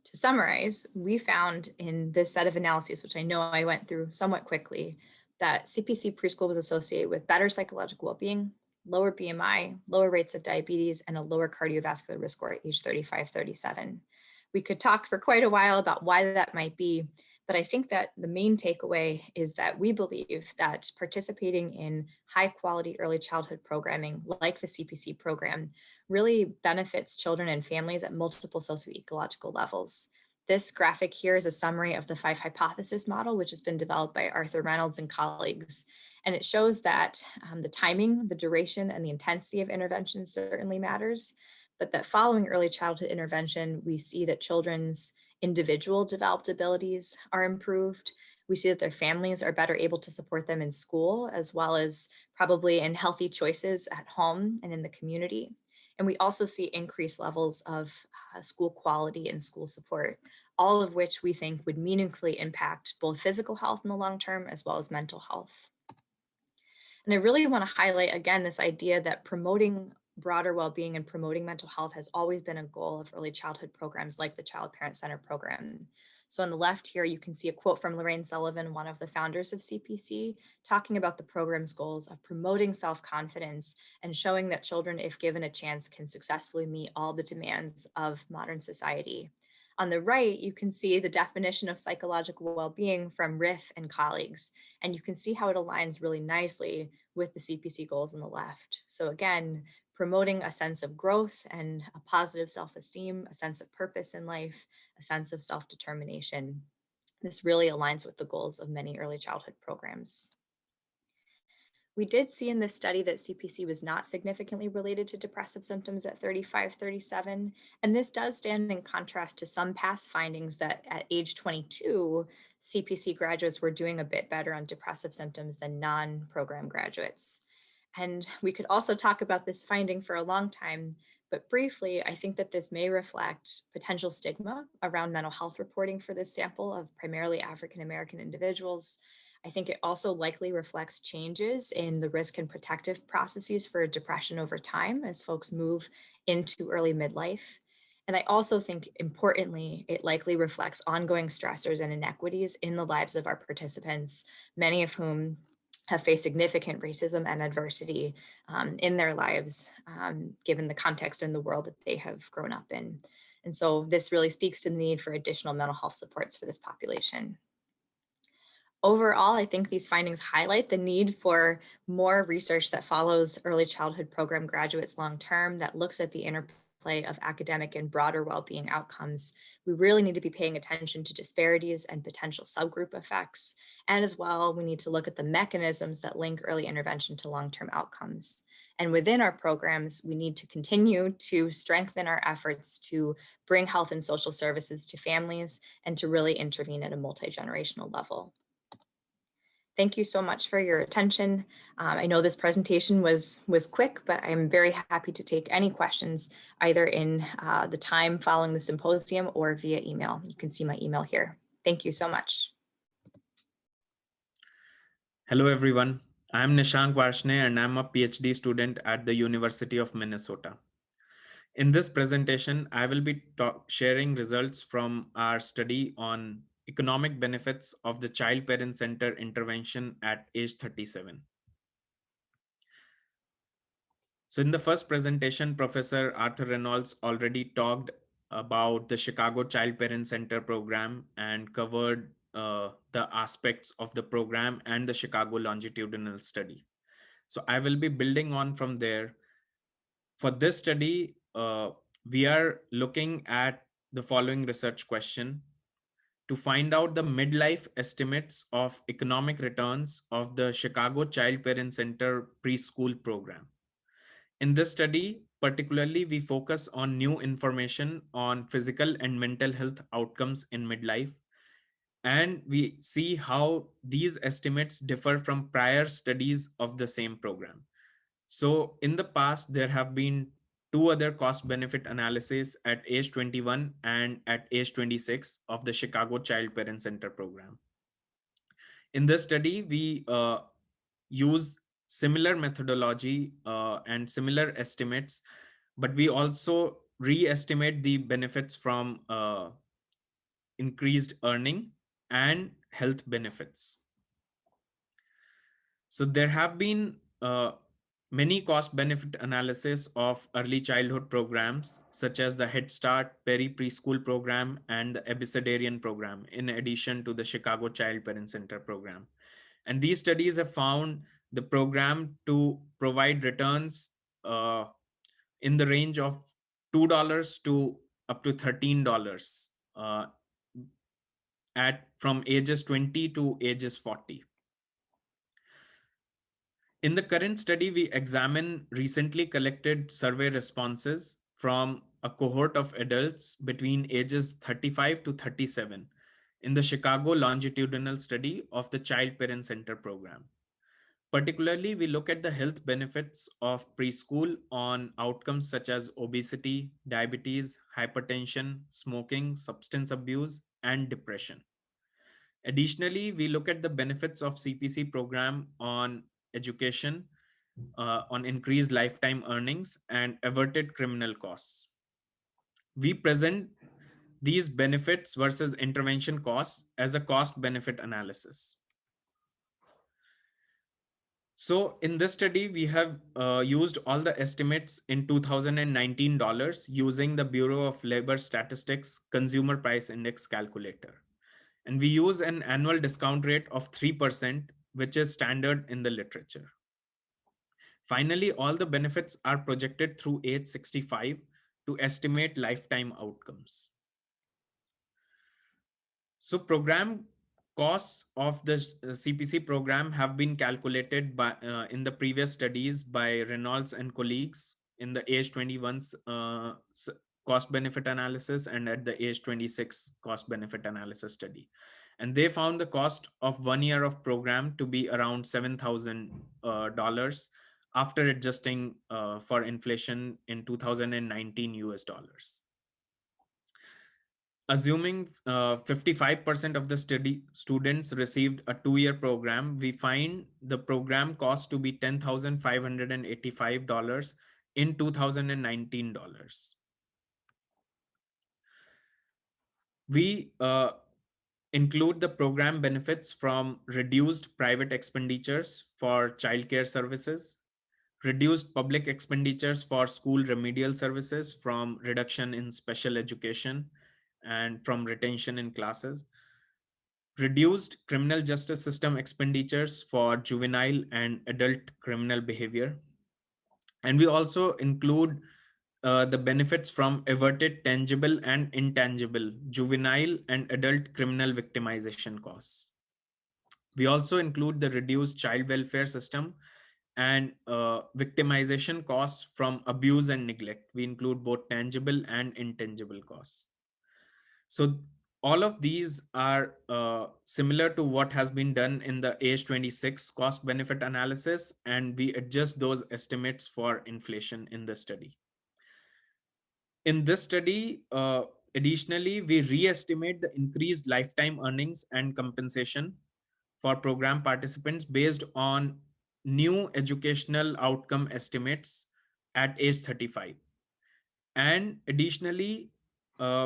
to summarize, we found in this set of analyses, which I know I went through somewhat quickly, that CPC preschool was associated with better psychological well-being, lower BMI, lower rates of diabetes, and a lower cardiovascular risk score at age 35, 37. We could talk for quite a while about why that might be, but I think that the main takeaway is that we believe that participating in high quality early childhood programming like the CPC program really benefits children and families at multiple socioecological levels. This graphic here is a summary of the 5 hypothesis model, which has been developed by Arthur Reynolds and colleagues. And it shows that the timing, the duration, and the intensity of intervention certainly matters, but that following early childhood intervention, we see that children's individual developed abilities are improved. We see that their families are better able to support them in school, as well as probably in healthy choices at home and in the community. And we also see increased levels of school quality and school support, all of which we think would meaningfully impact both physical health in the long term as well as mental health. And I really want to highlight again this idea that promoting broader well-being and promoting mental health has always been a goal of early childhood programs like the Child Parent Center program. So on the left here, you can see a quote from Lorraine Sullivan, one of the founders of CPC, talking about the program's goals of promoting self-confidence and showing that children, if given a chance, can successfully meet all the demands of modern society. On the right, you can see the definition of psychological well-being from Riff and colleagues, and you can see how it aligns really nicely with the CPC goals on the left. So again, promoting a sense of growth and a positive self-esteem, a sense of purpose in life, a sense of self-determination. This really aligns with the goals of many early childhood programs. We did see in this study that CPC was not significantly related to depressive symptoms at 35, 37, and this does stand in contrast to some past findings that at age 22, CPC graduates were doing a bit better on depressive symptoms than non-program graduates. And we could also talk about this finding for a long time, but briefly, I think that this may reflect potential stigma around mental health reporting for this sample of primarily African-American individuals. I think it also likely reflects changes in the risk and protective processes for depression over time as folks move into early midlife. And I also think, importantly, it likely reflects ongoing stressors and inequities in the lives of our participants, many of whom have faced significant racism and adversity in their lives, given the context and the world that they have grown up in. And so this really speaks to the need for additional mental health supports for this population. Overall, I think these findings highlight the need for more research that follows early childhood program graduates long-term, that looks at the interplay interplay of academic and broader well-being outcomes, we really need to be paying attention to disparities and potential subgroup effects. And as well, we need to look at the mechanisms that link early intervention to long-term outcomes. And within our programs, we need to continue to strengthen our efforts to bring health and social services to families and to really intervene at a multi-generational level. Thank you so much for your attention. I know this presentation was quick, but I'm very happy to take any questions either in the time following the symposium or via email. You can see my email here. Thank you so much. Hello, everyone. I'm Nishank Varshne, and I'm a PhD student at the University of Minnesota. In this presentation, I will be sharing results from our study on economic benefits of the child parent center intervention at age 37. So in the first presentation, Professor Arthur Reynolds already talked about the Chicago Child Parent Center program and covered the aspects of the program and the Chicago longitudinal study. So I will be building on from there. For this study, we are looking at the following research question: to find out the midlife estimates of economic returns of the Chicago Child Parent Center preschool program. In this study, particularly, we focus on new information on physical and mental health outcomes in midlife, and we see how these estimates differ from prior studies of the same program. So in the past, there have been two other cost benefit analyses at age 21 and at age 26 of the Chicago Child Parent Center program. In this study, we use similar methodology and similar estimates, but we also re-estimate the benefits from increased earning and health benefits. So there have been many cost benefit analysis of early childhood programs, such as the Head Start, Peri Preschool program, and the Abecedarian program, in addition to the Chicago Child Parent Center program. And these studies have found the program to provide returns in the range of $2 to up to $13 from ages 20 to ages 40. In the current study, we examine recently collected survey responses from a cohort of adults between ages 35 to 37 in the Chicago longitudinal study of the Child Parent Center program. Particularly, we look at the health benefits of preschool on outcomes such as obesity, diabetes, hypertension, smoking, substance abuse, and depression. Additionally, we look at the benefits of CPC program on education, on increased lifetime earnings, and averted criminal costs. We present these benefits versus intervention costs as a cost-benefit analysis. So in this study, we have used all the estimates in 2019 dollars using the Bureau of Labor Statistics Consumer Price Index calculator. And we use an annual discount rate of 3%, which is standard in the literature. Finally, all the benefits are projected through age 65 to estimate lifetime outcomes. So program costs of the CPC program have been calculated by in the previous studies by Reynolds and colleagues in the age 21's cost benefit analysis and at the age 26 cost benefit analysis study. And they found the cost of 1 year of program to be around $7,000 after adjusting for inflation in 2019 US dollars. Assuming 55% of the students received a 2-year program, we find the program cost to be $10,585 in 2019 dollars. We include the program benefits from reduced private expenditures for childcare services, reduced public expenditures for school remedial services from reduction in special education and from retention in classes, reduced criminal justice system expenditures for juvenile and adult criminal behavior. And we also include the benefits from averted tangible and intangible juvenile and adult criminal victimization costs. We also include the reduced child welfare system and victimization costs from abuse and neglect. We include both tangible and intangible costs. So all of these are similar to what has been done in the age 26 cost benefit analysis, and we adjust those estimates for inflation in the study. In this study, additionally, we re-estimate the increased lifetime earnings and compensation for program participants based on new educational outcome estimates at age 35. And additionally,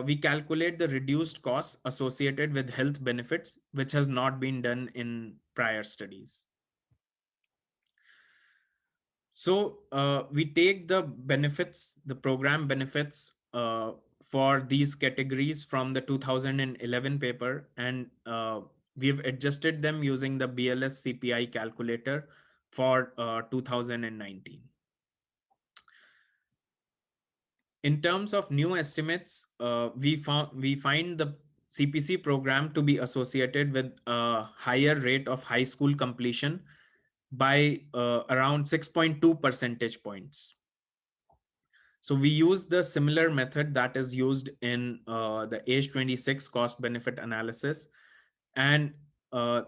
we calculate the reduced costs associated with health benefits, which has not been done in prior studies. So we take the benefits, the program benefits for these categories from the 2011 paper, and we've adjusted them using the BLS CPI calculator for 2019. In terms of new estimates, we find the CPC program to be associated with a higher rate of high school completion by around 6.2 percentage points. So we use the similar method that is used in the age 26 cost benefit analysis, and a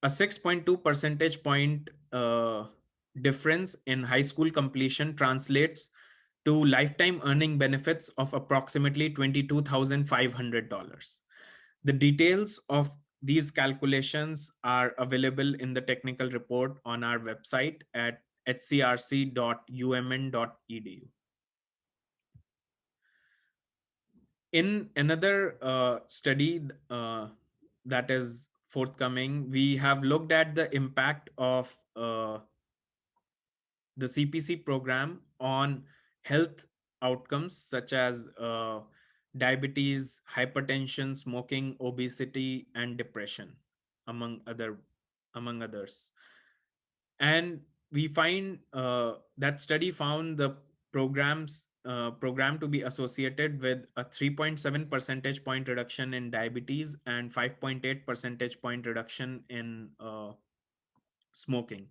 6.2 percentage point difference in high school completion translates to lifetime earning benefits of approximately $22,500. The details of these calculations are available in the technical report on our website at hcrc.umn.edu. In another study that is forthcoming, we have looked at the impact of the CPC program on health outcomes such as diabetes, hypertension, smoking, obesity, and depression, among others. And we find that study found the program to be associated with a 3.7 percentage point reduction in diabetes and 5.8 percentage point reduction in smoking.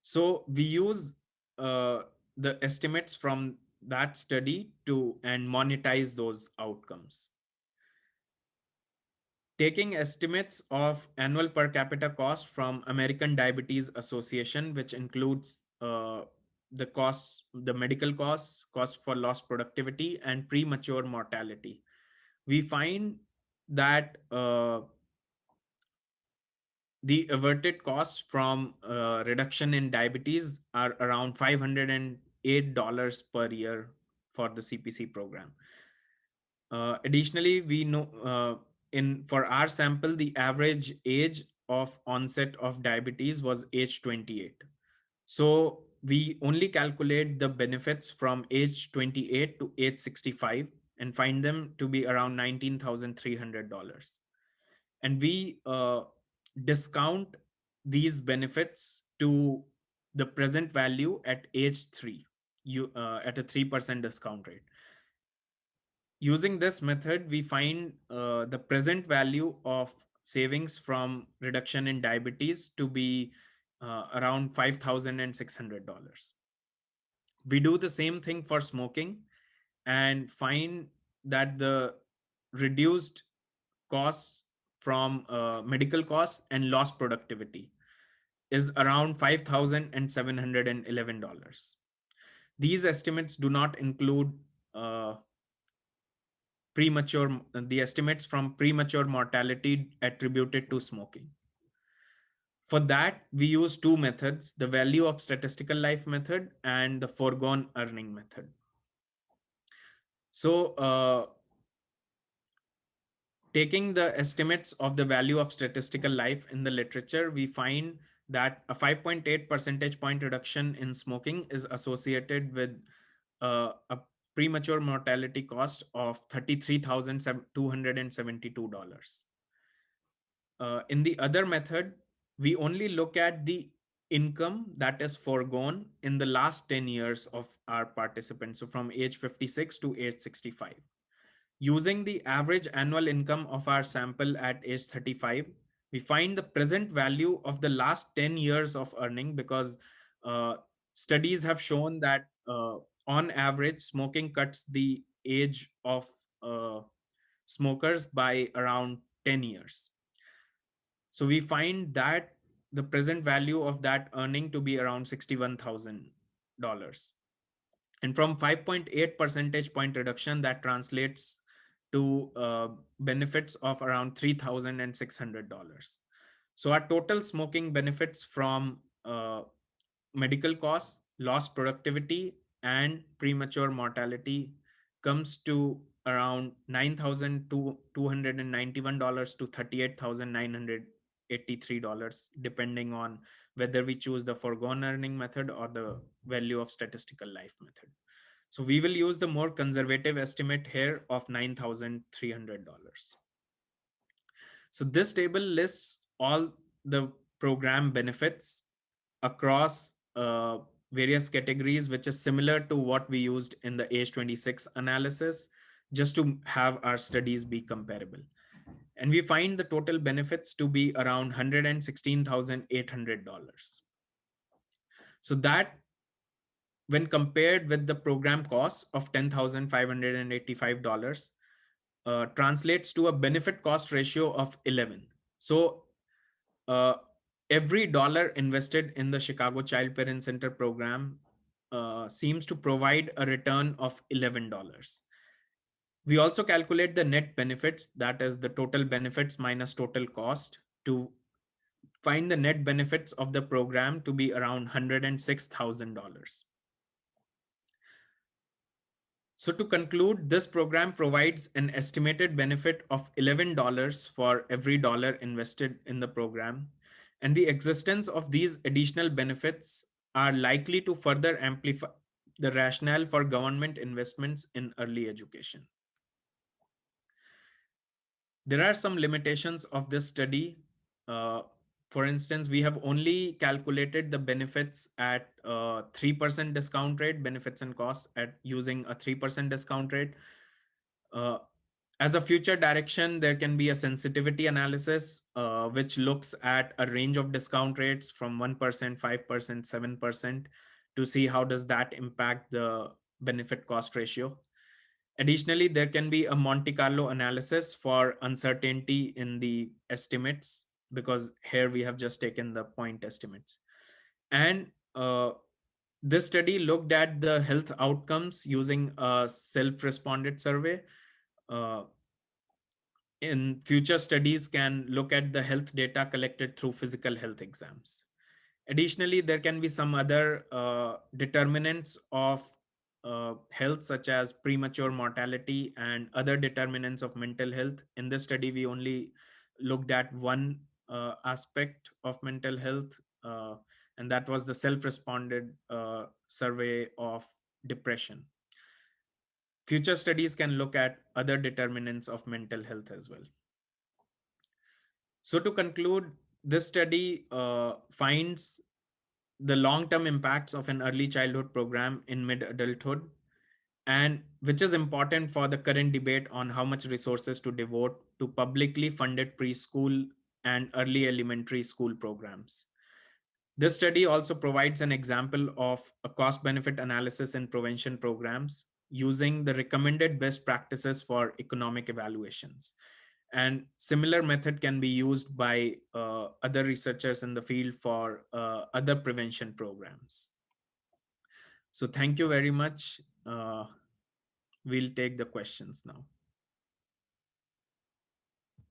So we use the estimates from that study and monetize those outcomes. Taking estimates of annual per capita cost from American Diabetes Association, which includes the costs, the medical costs, cost for lost productivity, and premature mortality, we find that the averted costs from reduction in diabetes are around $508 per year for the CPC program. Additionally, we know for our sample, the average age of onset of diabetes was age 28. So we only calculate the benefits from age 28 to age 65 and find them to be around $19,300. And we discount these benefits to the present value at age 3, at a 3% discount rate. Using this method, we find the present value of savings from reduction in diabetes to be around $5,600. We do the same thing for smoking and find that the reduced costs from medical costs and lost productivity is around $5,711. These estimates do not include the estimates from premature mortality attributed to smoking. For that, we use two methods, the value of statistical life method and the foregone earning method. So taking the estimates of the value of statistical life in the literature, we find that a 5.8 percentage point reduction in smoking is associated with a premature mortality cost of $33,272. In the other method, we only look at the income that is foregone in the last 10 years of our participants, so from age 56 to age 65. Using the average annual income of our sample at age 35, we find the present value of the last 10 years of earning, because uh, studies have shown that on average, smoking cuts the age of uh, smokers by around 10 years. So we find that the present value of that earning to be around $61,000. And from 5.8 percentage point reduction, that translates to benefits of around $3,600. So our total smoking benefits from medical costs, lost productivity, and premature mortality comes to around $9,291 to $38,983, depending on whether we choose the foregone earning method or the value of statistical life method. So we will use the more conservative estimate here of $9,300. So this table lists all the program benefits across various categories, which is similar to what we used in the age 26 analysis, just to have our studies be comparable. And we find the total benefits to be around $116,800. So that, when compared with the program cost of $10,585, translates to a benefit cost ratio of 11. So uh, every dollar invested in the Chicago Child Parent Center program seems to provide a return of $11. We also calculate the net benefits, that is the total benefits minus total cost, to find the net benefits of the program to be around $106,000. So to conclude, this program provides an estimated benefit of $11 for every dollar invested in the program. And the existence of these additional benefits are likely to further amplify the rationale for government investments in early education. There are some limitations of this study. For instance, we have only calculated the benefits at 3% discount rate, benefits and costs at using a 3% discount rate. As a future direction, there can be a sensitivity analysis, which looks at a range of discount rates from 1%, 5%, 7%, to see how does that impact the benefit cost ratio. Additionally, there can be a Monte Carlo analysis for uncertainty in the estimates, because here we have just taken the point estimates. And this study looked at the health outcomes using a self-responded survey. In future studies can look at the health data collected through physical health exams. Additionally, there can be some other determinants of health, such as premature mortality and other determinants of mental health. In this study, we only looked at one aspect of mental health, and that was the self-responded survey of depression. Future studies can look at other determinants of mental health as well. So to conclude, this study finds the long-term impacts of an early childhood program in mid-adulthood, and which is important for the current debate on how much resources to devote to publicly funded preschool and early elementary school programs. This study also provides an example of a cost-benefit analysis in prevention programs using the recommended best practices for economic evaluations. And similar method can be used by other researchers in the field for other prevention programs. So thank you very much. We'll take the questions now.